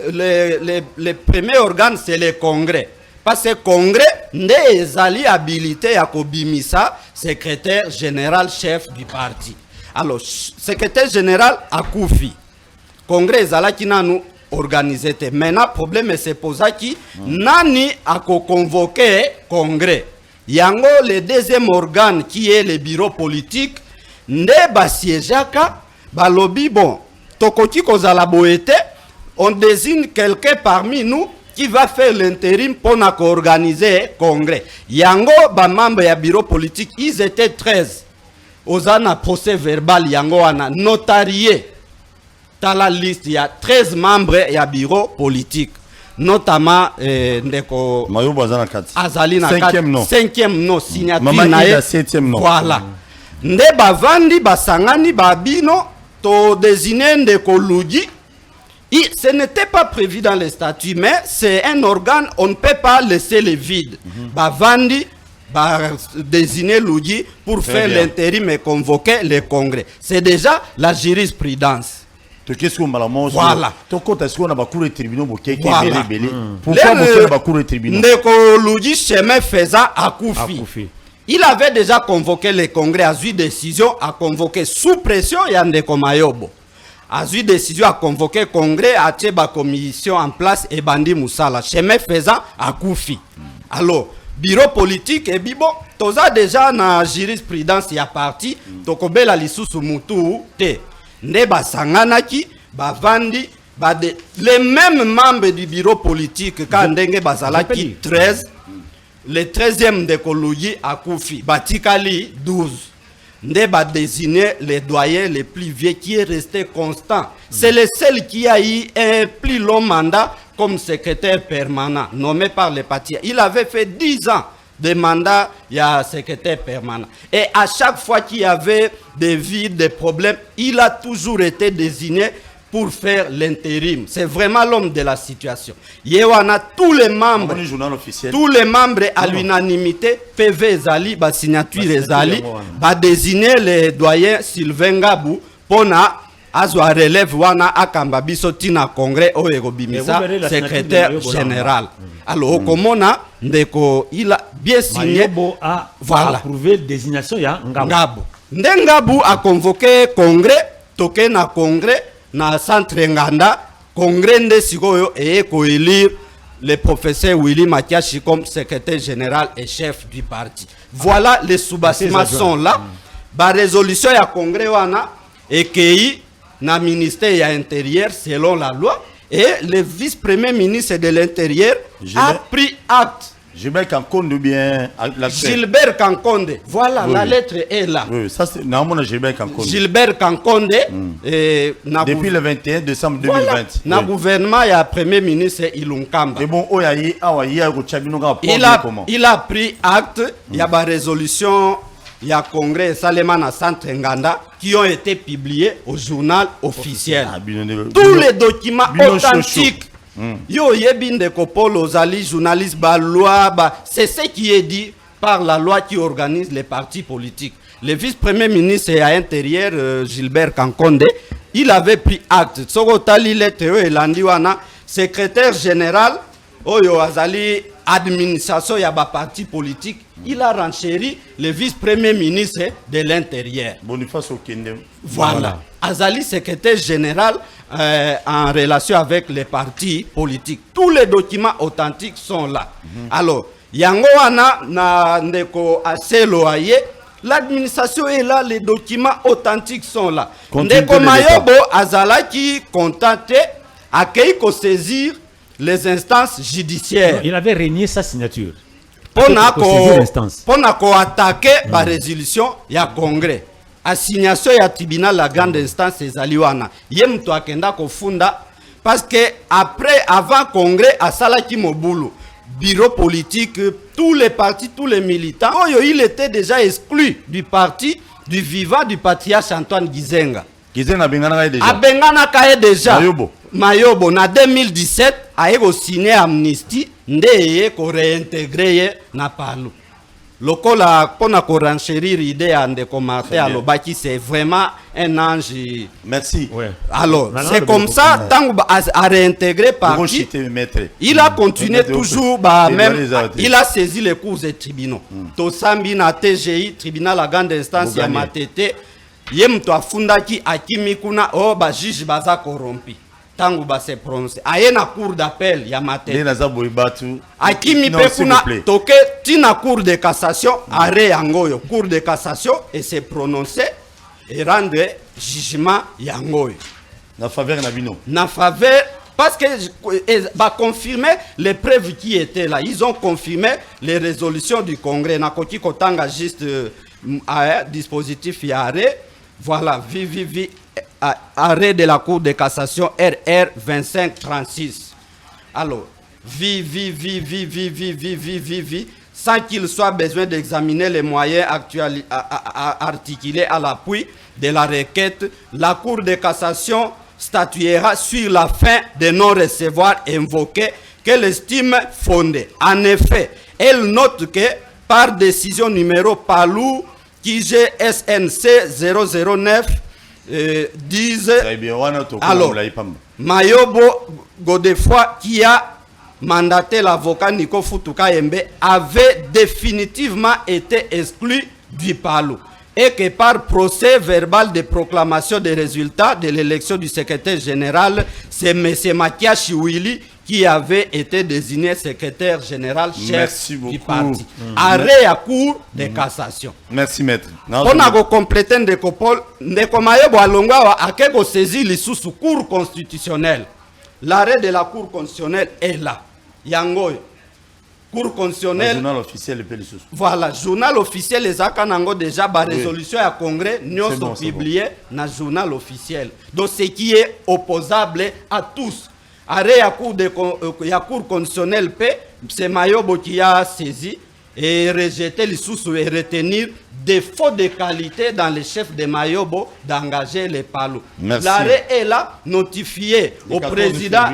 le premier organe c'est le congrès, parce que congrès nde ezali habilité ya kobimisa secrétaire général chef du parti. Alors secrétaire général akufi, congrès ezalaki nanu organisé. Maintenant problème se posa qui nani ako convoqué congrès. Yango le deuxième organe qui est le bureau politique nde basiéjaka balobi bon tokoki kozala boete, on désigne quelqu'un parmi nous qui va faire l'intérim pour organiser congrès. Yango ba membre ya bureau politique ils étaient 13. Ozana procès verbal yango ana notarié. Dans la liste, il y a 13 membres et un bureau politique. Notamment, Ndeko Azali na 5e nom, signature na 7e nom. Voilà. Ndeba Vandi, Basangani, Babino, to désigné Ndeko Lugi. Ce n'était pas prévu dans les statuts, mais c'est un organe, on ne peut pas laisser le vide. Bavandi, désigner Lugi pour faire l'intérim et convoquer le congrès. C'est déjà la jurisprudence. Voilà. Pourquoi Ndeko Lugi chemin faisant Akufi. Il avait déjà convoqué le congrès à une décision à convoquer sous pression Ndeko Mayobo. À une décision à convoquer le congrès à Tcheba commission en place et Bandi Moussala. Chemin faisant Akufi. Alors, bureau politique et bibo, toza déjà na jurisprudence ya parti, tokobela lisusu mutu te. Ndeba sanganaki bavandi les mêmes membres du bureau politique quand ndenge bazalaki 13, le 13e de Koluyi akufi batikali 12. Ndeba désigné les doyens les plus vieux qui est resté constant. C'est le seul qui a eu un plus long mandat comme secrétaire permanent nommé par les partis. Il avait fait 10 ans de mandat, il y a secrétaire permanent. Et à chaque fois qu'il y avait des vides, des problèmes, il a toujours été désigné pour faire l'intérim. C'est vraiment l'homme de la situation. Yewana, tous les membres à l'unanimité, PV Zali, signature Zali, désigner les doyens Sylvain Gabou pour azwa relève wana akamba biso tina congrès o Bimisa secrétaire général. Alors komona ndeko il a bien signé a approuvé la désignation ya Ngabo. Ngabo a convoqué congrès, toke na congrès na centre Nganda, congrès nde sikoyo et ko élire le professeur Willy Makiashi comme secrétaire général et chef du parti. Voilà, les sous-bâtiments sont là. Ba résolution ya congrès wana et na ministère ya intérieur selon la loi, et le vice-premier ministre de l'intérieur a pris acte. Gilbert Kankonde ou bien Gilbert Kankonde. Voilà, la lettre est là. Oui, ça c'est Gilbert Kankonde. Gilbert Kankonde. Depuis le 21 décembre 2020. Voilà, na gouvernement, il y a premier ministre Ilunkamba. Et bon, il a pris acte, il y a une résolution, il y a congrès Salema na Centre Nganda qui ont été publiés au journal officiel. Tous les documents authentiques. Yo yebinde kopolo zali journaliste ba loi ba, c'est ce qui est dit par la loi qui organise les partis politiques. Le vice-premier ministre à l'intérieur Gilbert Kankonde, il avait pris acte. Sokotali lettre elandiwana secrétaire général oyo azali administration ya ba parti politique, il a renchéri le vice-premier ministre de l'intérieur. Boniface Okende. Voilà. Azali secrétaire général en relation avec les partis politiques. Tous les documents authentiques sont là. Alors, yango wana na ndeko aselo aye, l'administration est là, les documents authentiques sont là. Ndeko Mayobo azalaki contenté accueilli ko saisir les instances judiciaires. Il avait régné sa signature. Pour attaquer la résolution, il y a congrès. Assignation ya tribunal la grande instance ezaliwana. Yem to akenda ko funda parce que après avant congrès à Salaki Mobulu, bureau politique, tous les partis, tous les militants, il était déjà exclu du parti du vivant du patriarche Antoine Gizenga. Gizenga bengana déjà. Abengana kaye déjà. Mayobo na 2017 aye ko signer amnistie nde ko réintégrer ye na Palu. Lokola pona ko renchérir idée ya ndeko Martin alobaki c'est vraiment un ange. Merci. Ouais. Alors, c'est comme ça, tant à réintégrer parti, il a continué toujours, même, il a saisi les cours des tribunaux. Tosambi na TGI, tribunal à grande instance, ya matete, yem to afundaki akimi kuna, oh, ba juge baza corrompi. Tangu ba se prononcé. Aye na cour d'appel, ya matete. Akimi pe kuna, toke, tina cour de cassation, arrêt yangoyo, cour de cassation, et s'est prononcé. Et rendre jugement yangoy na faveur nabino na faveur parce que va confirmer les preuves qui étaient là. Ils ont confirmé les résolutions du Congrès na koti kotanga juste dispositif y arrêt voilà arrêt de la Cour de cassation RR 2536. Alors sans qu'il soit besoin d'examiner les moyens articulés à l'appui de la requête, la Cour de cassation statuera sur la fin de non-recevoir invoqué qu'elle estime fondée. En effet, elle note que par décision numéro Palu QGSNC 009 10 alors Mayobo Godefroy qui a mandaté l'avocat Nico Futuka Yembe avait définitivement été exclu du Palu et que par procès verbal de proclamation des résultats de l'élection du secrétaire général, c'est M. Makiashi Willy qui avait été désigné secrétaire général chef du parti. Arrêt à cour de cassation. Merci maître. On a complété Ndeko Mayobo Alongwa a saisi les sous cour constitutionnelle. L'arrêt de la cour constitutionnelle est là. Yangoy. Cour constitutionnelle. Journal officiel. Voilà, journal officiel, les akanango déjà, ba résolution à congrès, nous sont publiés dans journal officiel. Donc ce qui est opposable à tous. Arrêt à cour constitutionnelle P, c'est Mayobo qui a saisi et rejeté les sous et retenir défaut de qualité dans les chefs de Mayobo d'engager les Palu. L'arrêt est là, notifié au président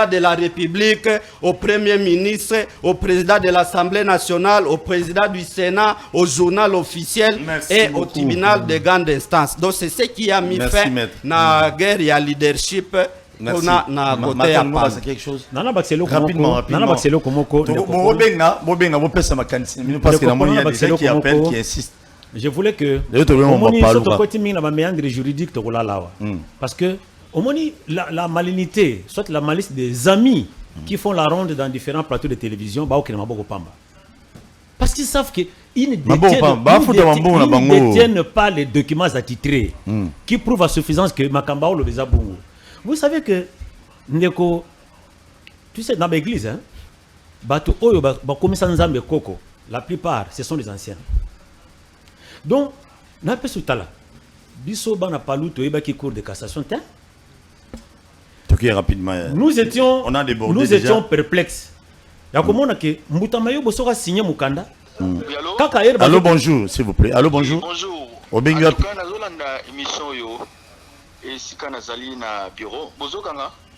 de la République, au Premier ministre, au président de l'Assemblée nationale, au président du Sénat, au journal officiel et au tribunal de grande instance. Donc c'est ce qui a mis fin à la guerre et à leadership. Merci. Quelque chose. Rapidement. Je voulais que parce que la malignité, soit la malice des amis qui font la ronde dans différents plateaux de télévision, parce qu'ils savent qu'ils ne détiennent pas les documents attitrés qui prouvent à suffisance que Makamba le Bezabungu. Vous savez que Ndeko, tu sais, dans l'église, hein, la plupart, ce sont des anciens. Donc, cours de cassation. Nous étions perplexes. Allô, bonjour, s'il vous plaît. Allô, bonjour. Bonjour.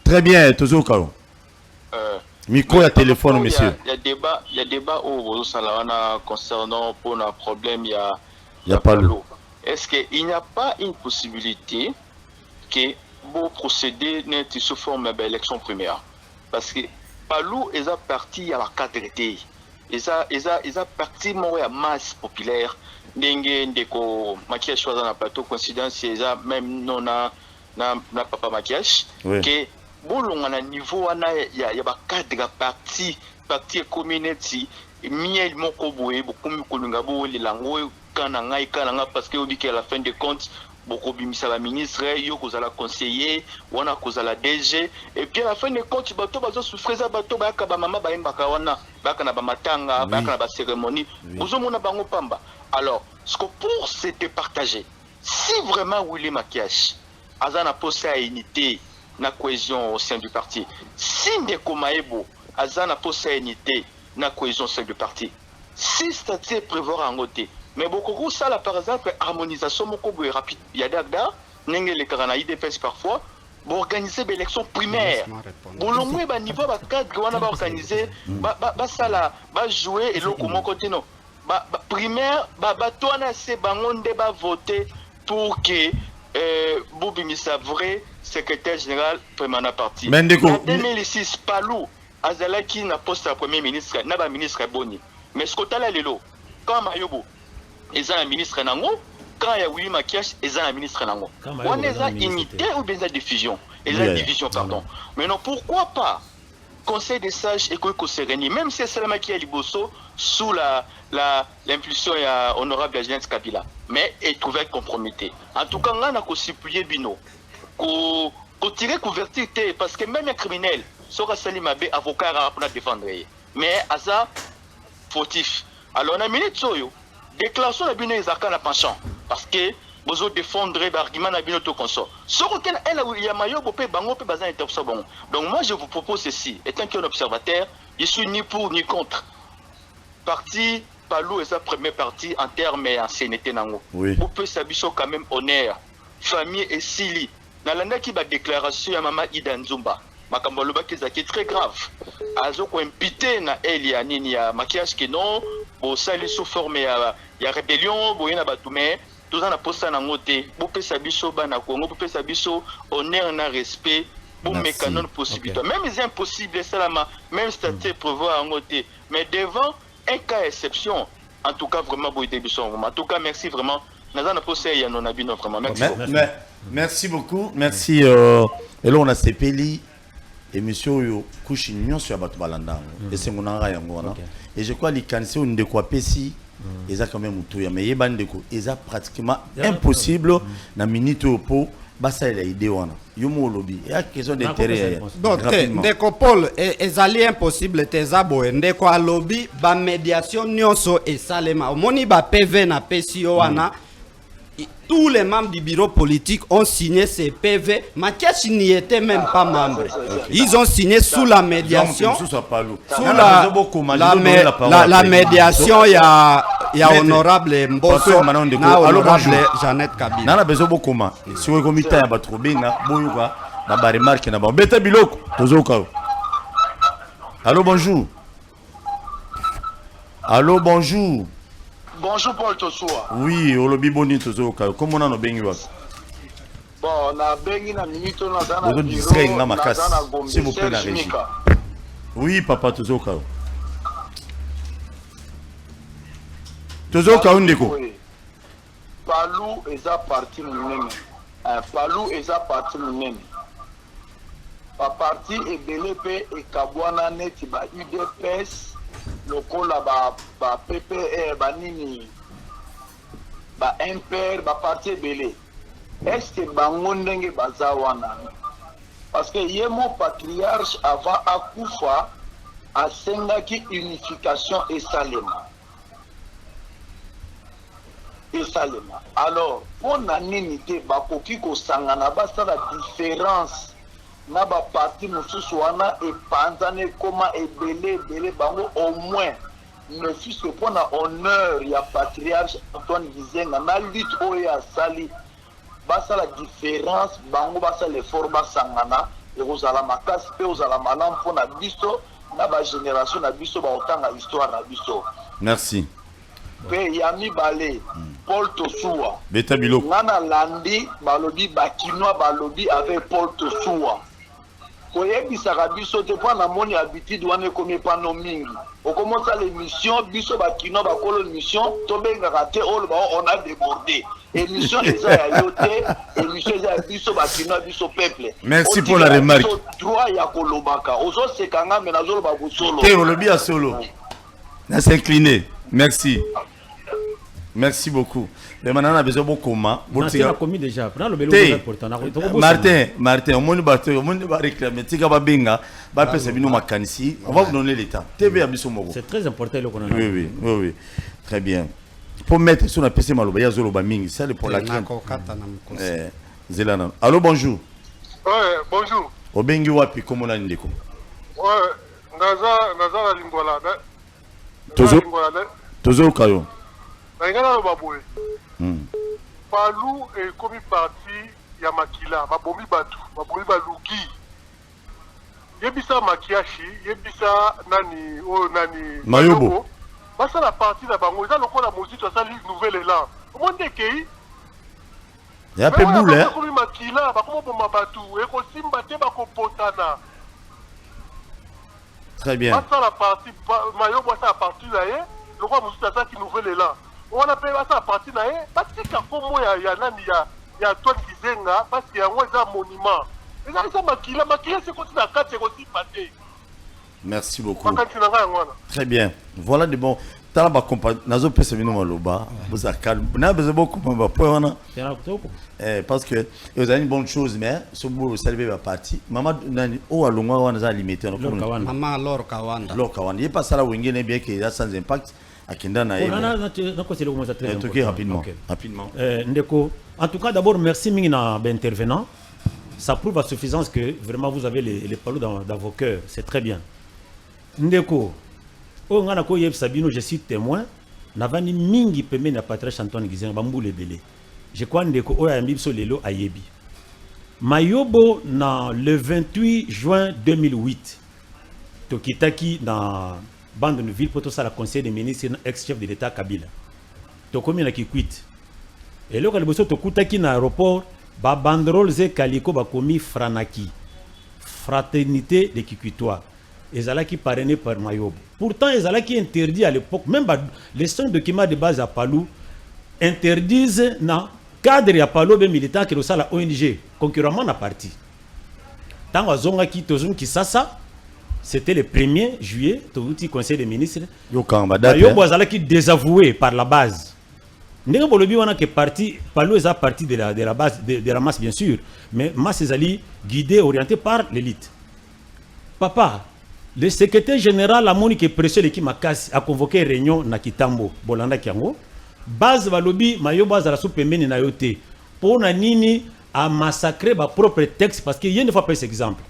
Très bien, toujours micro et téléphone, monsieur. Il y a débat au Salana concernant pour un problème, il y a pas l'eau. Est-ce qu'il n'y a pas une possibilité que vous procédez sous forme d'élection primaire? Parce que Palou est parti à la cadre. Ils ont parti à masse populaire. Dengue ndeko maquillage choisi dans plateau coïncidence même non na papa maquillage que bon on a niveau on a y a ba cadre parti community miel moko boye beaucoup kolunga bo lilango kana parce que on dit qu'à la fin de compte beaucoup bimisa la ministre yo kozala conseiller wana kozala DG et puis à la fin de compte bato bazo souffrir za bato ba ka ba mama ba imbaka wana ba kana ba matanga ba kana ba cérémonie bozo mona bango pamba. Alors ce que pour se départager si vraiment Willy Makiash azana posé à unité na cohésion au sein du parti si Ndeko Mayobo azana posé à unité na cohésion au sein du parti si statut prévoir en côté. Mais beaucoup ça là par exemple harmonisation moko boye rapide il y a d'agda nenge les carana IDPS parfois organiser l'élection primaire. Bolongwe ba niveau ba cadre wana ba organiser ba sala ba jouer et loko mon côté non. Ba primaire ba toana se bangonde ba voter pour que Bobimisa vrai secrétaire général permanent parti. En 2006 Palou azalaki na poste à premier ministre na ba ministre boni. Mais ce côté là lelo quand Mayobo ils ont un ministre nango quand il y a Willy Makiash ils ont un ministre nango. On les a unité ou bien diffusion. Ils ont division pardon. Mais non pourquoi pas Conseil des sages et Koiko Sereni même si c'est Salama qui est Liboso sous l'impulsion honorable Jeanette Kabila mais est trouvé comprometté. En tout cas on a supplié Bino ko tirer couverture parce que même un criminel sera Salima B avocat pour la défendre mais asa fautif. Alors on a mis Tsoyo déclaration de Bino Izaka na penchant parce que vous défendre l'argument de Bino Tokonso. Donc moi je vous propose ceci, étant qu'un observateur, je suis ni pour ni contre. Parti Palou est sa première partie en termes ancienneté nango. Vous pouvez s'habiller quand même honneur, famille et sili. Nalanda qui va déclaration à Mama Ida Nzumba. Makambaloba qui est très grave. Azo ko impité na Elia nini ya maquillage que non, bo sali sous forme ya rébellion, bo yena batume. Tout ça na posta na ngote, bo pesa biso bana Congo, bo pesa biso honneur na respect, bo mécanon possibilité. Même c'est impossible ça même statut prévoir en ngote, mais devant un cas exception, en tout cas vraiment bo ite biso. En tout cas merci vraiment. Nazana posta ya non abino vraiment. Merci beaucoup. Merci et là on a sepeli émission yo couche union sur bato balanda et c'est mon anga yango wana et je crois les cancer on de quoi pesi ils a quand même mutuya mais yeba ndeko ils a pratiquement impossible na minute opo basa la idée wana yo mo lobby et a question d'intérêt donc ndeko Paul ezali impossible tezabo ndeko a lobby ba médiation nyonso et salema omoni ba PV na PCO wana. Tous les membres du bureau politique ont signé ces PV. Mathias n'y était même pas membre. Ils ont signé sous la médiation. Sous la médiation, il y a honorable Mbosso, honorable Jeannette Kabila. Nana besoin beaucoup comment. Si vous comité à battre bien, boyuka, na ba remarque na ba. Beta biloko, tozoka. Allô bonjour. Allô bonjour. Bonjour Paul Tosua. Oui, olobi boni tozoka. Comment on a bengi wa? Bon, na bengi na minito na dana. Vous distrayez na makas. S'il vous plaît la régie. Oui, papa tozoka. Tozoka undeko. Palou eza parti lui-même. Palou eza parti lui-même. Pa parti ebelepe e kabwana neti ba UDPS. Lokola ba PPR ba nini ba MPR ba parti belé est-ce que bango ndenge baza wana parce que yemo patriarche avant akufa asengaki unification et salema alors pour na nini te bakoki kosangana basala différence na ba parti mosusu wana epanzane koma ebele bango au moins ne fût-ce que pour na honneur ya patriarche Antoine Gizenga na lutte oyo asali basala différence bango basala effort basangana ekozala makasi pe ozala malamu mpona biso na ba génération na biso baotanga histoire na biso. Merci. Pe ya mibale Paul Tosua beta biloko ngana landi balobi bakinois balobi avec Paul Tosua koyebisaka biso te mpo na moni habitude wana ekomi pano mingi okomonsa l'émission biso bakino bakolo émission tobengaka te oyo on a débordé émission eza ya yo te émission eza ya biso bakino biso peuple. Merci pour la remarque. Droit ya kolobaka ozosekanga me nazoloba bosolo te olobi ya solo na s'incliner. Merci. Merci beaucoup. Mais maintenant, on a besoin de beaucoup. Déjà. Martin, on va réclamer. On va vous donner l'état. C'est très important. Oui. Très bien. Pour mettre sur la PC Maloba, il y a Zoloba Mingi. C'est pour la crème. Allô, bonjour. Ouais, bonjour. Obengi wapi, comment on a dit? Ouais, Naza Lingwala. Tozo Kayo. Palou est commis parti ya makila babomi batu babomi baluki yebisa makiashi yebisa nani nani Mayobo basa la partie na bango eza lokola mozito asali nouvelle élan omonde kei ya pe boule bakomi makila bakomi boma batu ekosimba te bakopotana. très bien basa la partie Mayobo asa la partie na ye lokola mozito asali nouvelle élan wana pe basa la partie na ye batika komo ya nani ya Antoine Gizenga parce que yango eza monument eza makila c'est continue na kati ekosimba te. merci beaucoup makanisi na ngai yango wana. très bien voilà de bon tala ba compa nazo pesa bino maloba vous a calme na besoin beaucoup ba point wana parce que vous avez une bonne chose mais ce beau saluer la partie maman nani o alongwa wana za limité maman alors Kawanda il pas ça la wengene bien que ça sans impact akenda na rapidement Ndeko, en tout cas d'abord merci Mingina intervenant. Ça prouve à suffisance que vraiment vous avez les palos dans vos cœurs, c'est très bien. Ndeko, je suis témoin, n'avani mingi peme na patriarche Antoine Gizenga bamboule belé. Je crois Ndeko oya mbibso lelo ayebi. Mayobo na le 28 juin 2008. Tokitaki dans bande de ville pour tout ça la conseil des ministres ex-chef de l'État Kabila. Tokomi na Kikwit. Et là, quand vous tokutaki na aéroport, ba banderole ze kaliko ba komi Franaki. Fraternité de Kikwitois. Ezalaki parrainé par Mayobo. Pourtant, ezalaki interdit à l'époque, même les 100 documents de base à Palou interdisent na cadre ya Palou be militant qui la ONG concurremment na parti. Tant azonga ki tozun ki sasa, c'était le 1er juillet, tout conseil des ministres. Mayobo azalaki désavoué par la base. Ndenge bolobi wana que parti Palou est parti de la base de la masse bien sûr, mais masse ezali guidé orienté par l'élite. Papa, le secrétaire général amoni que pressé l'équipe Makasi a convoqué réunion na Kitambo bolanda kiango base balobi Mayobo azala sous pembeni na yote pour na nini a massacrer ba propre texte parce que yene fois par exemple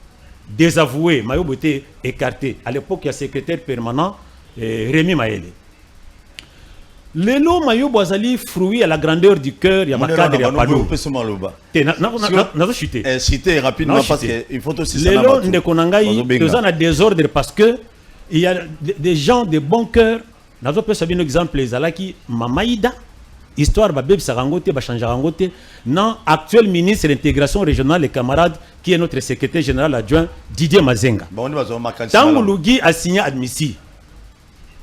désavoué Mayobo était écarté à l'époque il y a secrétaire permanent Rémi Maëlle. Lelo Mayobo azali fruit à la grandeur du cœur, il y a ma cadre ya Palou. Nazo chuter. Citer rapidement parce que il faut aussi ça. Lelo ndekonangai tozana désordre parce que il y a des gens de bon cœur. Nazo pesa bien exemple ezalaki Mamaïda histoire ba beb sarangote ba changerangote non actuel ministre de l'intégration régionale et camarade qui est notre secrétaire général adjoint Didier Mazenga. Tango Lugi a signé admissible.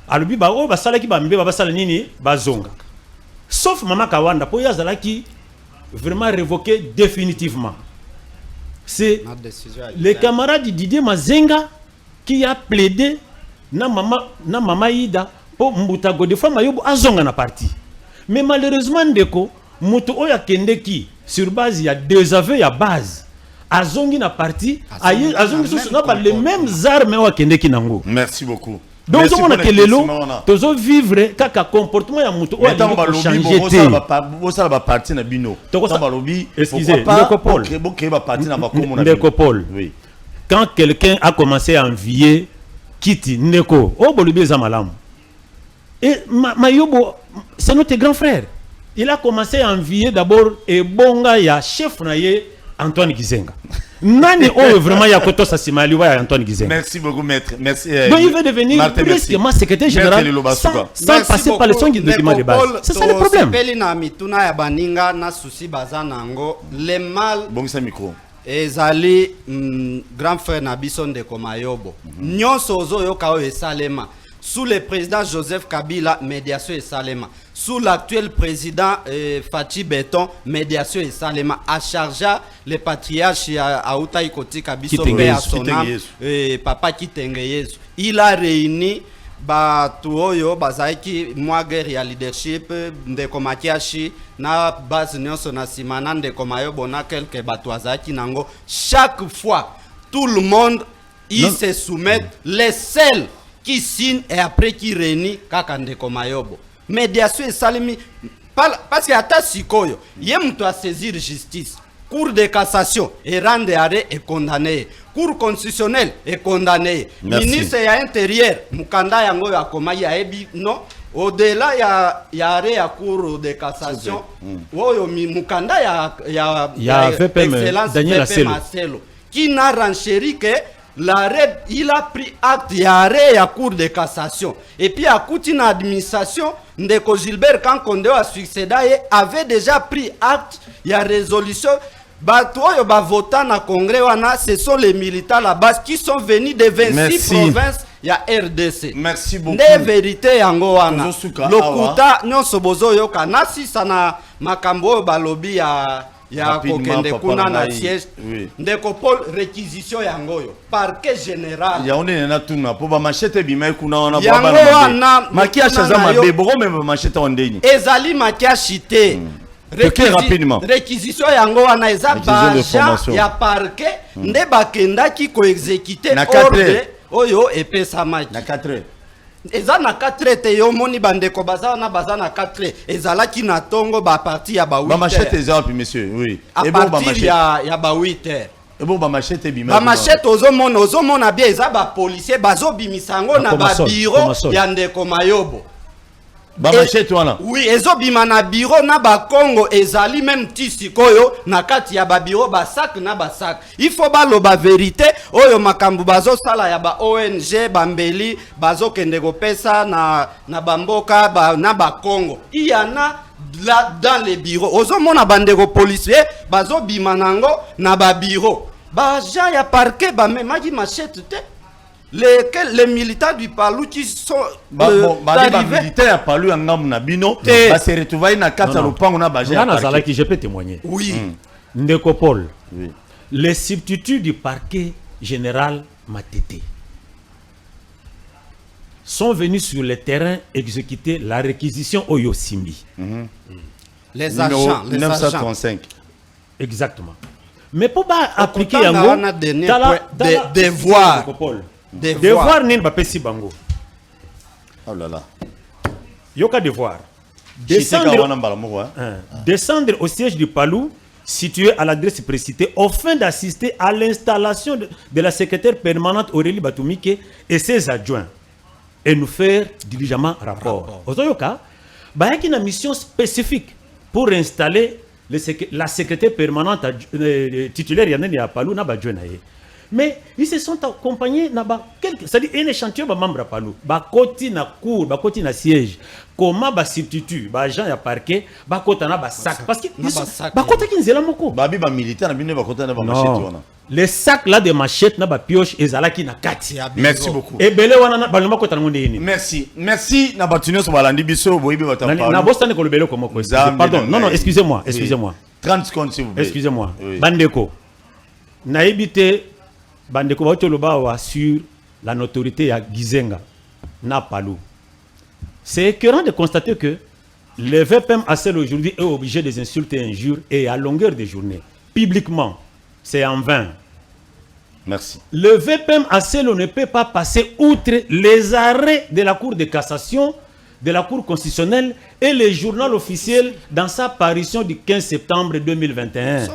Alubi ba o basala ki bambe basala nini bazonga sauf Mama Kawanda po yazala ki vraiment révoqué définitivement. C'est le camarade Didier Mazenga qui a plaidé na mama Ida pour Mbuta Godefroid Mayobo azonga na parti. Mais malheureusement ndeko mutu oya kendeki sur base il y a deux aveux ya base azongi na parti azongi sous na pas les mêmes armes wa kendeki nango. Merci beaucoup. Donc on a que lelo tozo vivre kaka comportement ya mutu o changer bo sala ba parti na bino balobi excusez Ndekopol oui quand quelqu'un a commencé à envier Kiti Ndeko o bolobi za malamu et Mayobo c'est notre grand frère il a commencé à envier d'abord et bonga ya chef na ye Antoine Gizenga. Nani o vraiment ya koto sa simali wa Antoine Gizenga. Merci beaucoup maître. Merci. Donc il veut devenir presque secrétaire général sans passer par le son du document de base. C'est ça le problème. Peli na mituna ya baninga na susi bazanango le mal bon ça micro. Ezali grand frère na biso Ndeko Mayobo. Nyonso ozo yoka o esalema. Sous le président Joseph Kabila, médiation et Salema. Sous l'actuel président Fachi Beton, médiation et Salema. A chargé le patriarche à Outaï Koti Kabiso Papa Kitengeyesu. Il a réuni Batuoyo, Bazaiki, Mwager ya leadership, Ndeko Makiashi, na base nyonso na simana Ndeko Mayobo na quelques Batuazaki nango. Chaque fois, tout le monde, ils se soumettent, les seuls qui signe et après qui réunit kaka Ndeko Mayobo. Médiation et salimi parce que ata sikoyo yem to saisir justice. Cour de cassation et rendre arrêt et condamné. Cour constitutionnelle est condamné. Ministre ya intérieur mukanda yango ya koma ya ebi non au-delà ya arrêt ya cour de cassation oyo mukanda ya excellence Daniel VP Marcelo qui n'a renchéri que l'arrêt il a pris acte ya arrêt ya cour de cassation et puis à kuti na administration ndeko Gilbert Kankonde a succédé avait déjà pris acte ya résolution. Bato oyo ba votant na congrès wana ce sont les militants là-bas qui sont venus de 26 provinces ya RDC. Merci beaucoup. De vérité yango wana. Lokuta nyonso bozo yoka nasi sana makambo oyo balobi ya kokende kuna na siège. Ndeko Paul réquisition yango yo. Parquet général. Ya one na tuna po ba machete bima kuna wana ba bana. Yango wana makiacha za mabe boko me ba machete ondeni. Ezali makiachite. Rapidement. Réquisition yango wana eza baja ya parquet nde bakendaki ko exécuter ordre oyo epesa maki. Na 4 eza na 4 te yo moni bandeko baza na 4 ezalaki na tongo ba parti ya ba 8 ba machete eza puis monsieur oui et bon ba machete ya ba 8 heures et bon ba machete bima ba machete ozomona bien eza ba policier bazo bimisango na ba bureau ya ndeko Mayobo. Ba machete wana oui ezobima na bureau na ba Congo ezali même tisikoyo na kati ya ba bureau ba sac na ba sac il faut baloba vérité oyo makambu bazo sala ya ba ONG bambeli bazo kende kopesa na bamboka na ba Congo il y en a là dans les bureaux ozomona bandeko policier bazo bima nango na ba bureau ba ja ya parquet ba memaki machete te. Les militants du Palou qui sont les militaires à Palou en Ngamna Bino se retrouver na kata lopango na baje qui je peux témoigner. Oui. Ndeko Paul. Oui. Les substituts du parquet général Matete sont venus sur le terrain exécuter la réquisition au Yosimbi. Les agents 935. Exactement. Mais pour pas appliquer un devoir. Devoir n'est pas pessi bango. Oh là là. Yoka devoir. Descendre au siège du Palou, situé à l'adresse précitée, afin d'assister à l'installation de la secrétaire permanente Aurélie Batumike et ses adjoints, et nous faire diligemment rapport. Ozoyoka, il y a une mission spécifique pour installer la secrétaire permanente titulaire Yann à Palou na badjouen. Mais ils se sont accompagnés dans quelques, c'est-à-dire un échantillon de membres à Palou, côté na cour, côté na siège, comment ba substitut, ba agent ya parquet, côté na ba sac, parce que côté qui nzela moko, babi ba militaire na bino côté na ba machette. Les sacs là de machette na ba pioche ezalaki na kati. Merci beaucoup. Et belé wana na baloma côté na ngondeni. Merci na batunyo so balandi biso boyibi batamba. Na bostane ko lebelo komo ko. Pardon, non excusez-moi. 30 secondes s'il vous plaît. Excusez-moi. Bandeko. Na ebité bandeko bautoloba sur la notoriété à Gizenga na Palou. C'est écœurant de constater que le VPM ACEL aujourd'hui est obligé des insultes et injures et à longueur de journée. Publiquement, c'est en vain. Merci. Le VPM ACEL ne peut pas passer outre les arrêts de la Cour de cassation, de la Cour constitutionnelle et le journal officiel dans sa parution du 15 septembre 2021.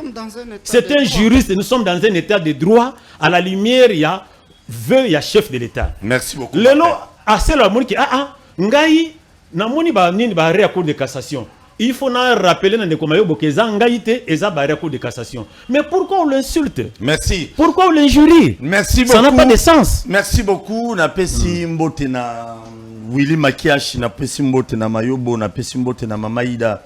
C'est un juriste, nous sommes dans un état de droit. À la lumière, il y a chef de l'État. Merci beaucoup. Le nom ACEL a dit ngai na moni ba nini ba arrêt à Cour de cassation. Il faut rappeler dans les Komayobo que Zangaïté et Zabara Cour de cassation. Mais pourquoi on l'insulte? Merci. Pourquoi on l'injurie? Merci beaucoup. Ça n'a pas de sens. Merci beaucoup. Na pesi mbote na Willy Makiash, na pesi mbote na Mayobo, na pesi mbote na Mamaïda,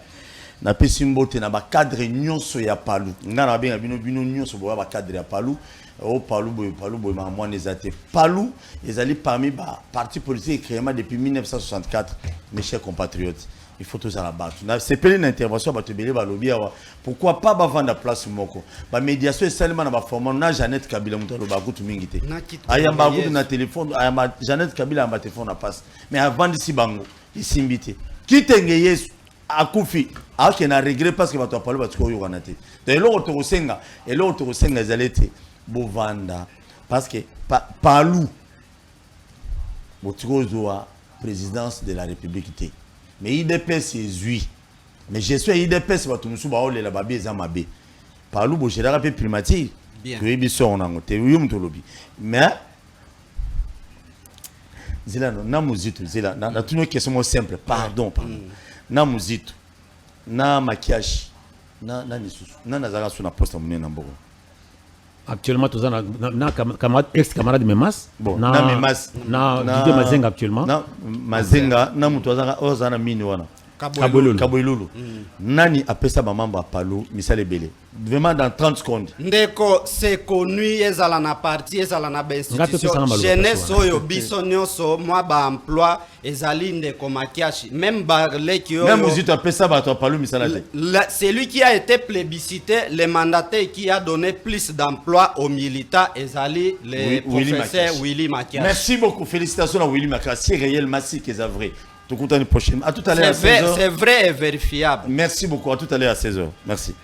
na pesi mbote na ba cadre nyonso ya Palou. Ngana benga bino nyonso bo ba cadre ya Palou. Oh Palou boy ma moi nezate. Palou ezali parmi ba parti politique créé depuis 1964 mes chers compatriotes. Il faut tous à la battre. C'est pas une intervention à te lobby. Pourquoi pas vendre la place moko? La médiation est seulement dans la forme. Na Jeannette Kabila muto lo bagu tu mingite. Aya bagu na téléphone, aya Jeannette Kabila na téléphone na passe. Mais avant d'ici bango, ici invité. Qui t'engage Yesu akufi. Ah qui na regret parce que va te parler parce que yo kanate. De l'autre rosenga et l'autre rosenga zalete bovanda parce que Palou botukozoa présidence de la République. Mais IDPS c'est lui. Mais je suis IDPS va tout nous souba ole la babi ezamabe. Palou bo général pe primature. Que biso on a ngote oui mutolobi. Mais zela na muzito zela na tunu question simple pardon na muzito na makiashi na nisusu na nazala sur na poste monene mboko actuellement tous na camarade ex camarade Memas bon na Memas na Didier Mazenga actuellement na Mazenga na mutu ozana mini wana Kabwelulu. Nani apesa mamamba à Palu misale belé. Vraiment dans 30 secondes. Ndeko c'est connu ezala na parti ezala na ba institution jeunesse oyo biso nyonso moi ba emploi ezali ndeko makiashi même barle qui oyo même uzito apesa bato à Palu misala te. C'est lui qui a été plébiscité, le mandataire qui a donné plus d'emplois aux militants ezali le professeur Willy Makiashi. Merci beaucoup, félicitations à Willy Makiashi, c'est réellement si que c'est vrai. Tout compte prochaine. À tout à l'heure à 16h. C'est vrai et vérifiable. Merci beaucoup. À tout à l'heure à 16h. Merci.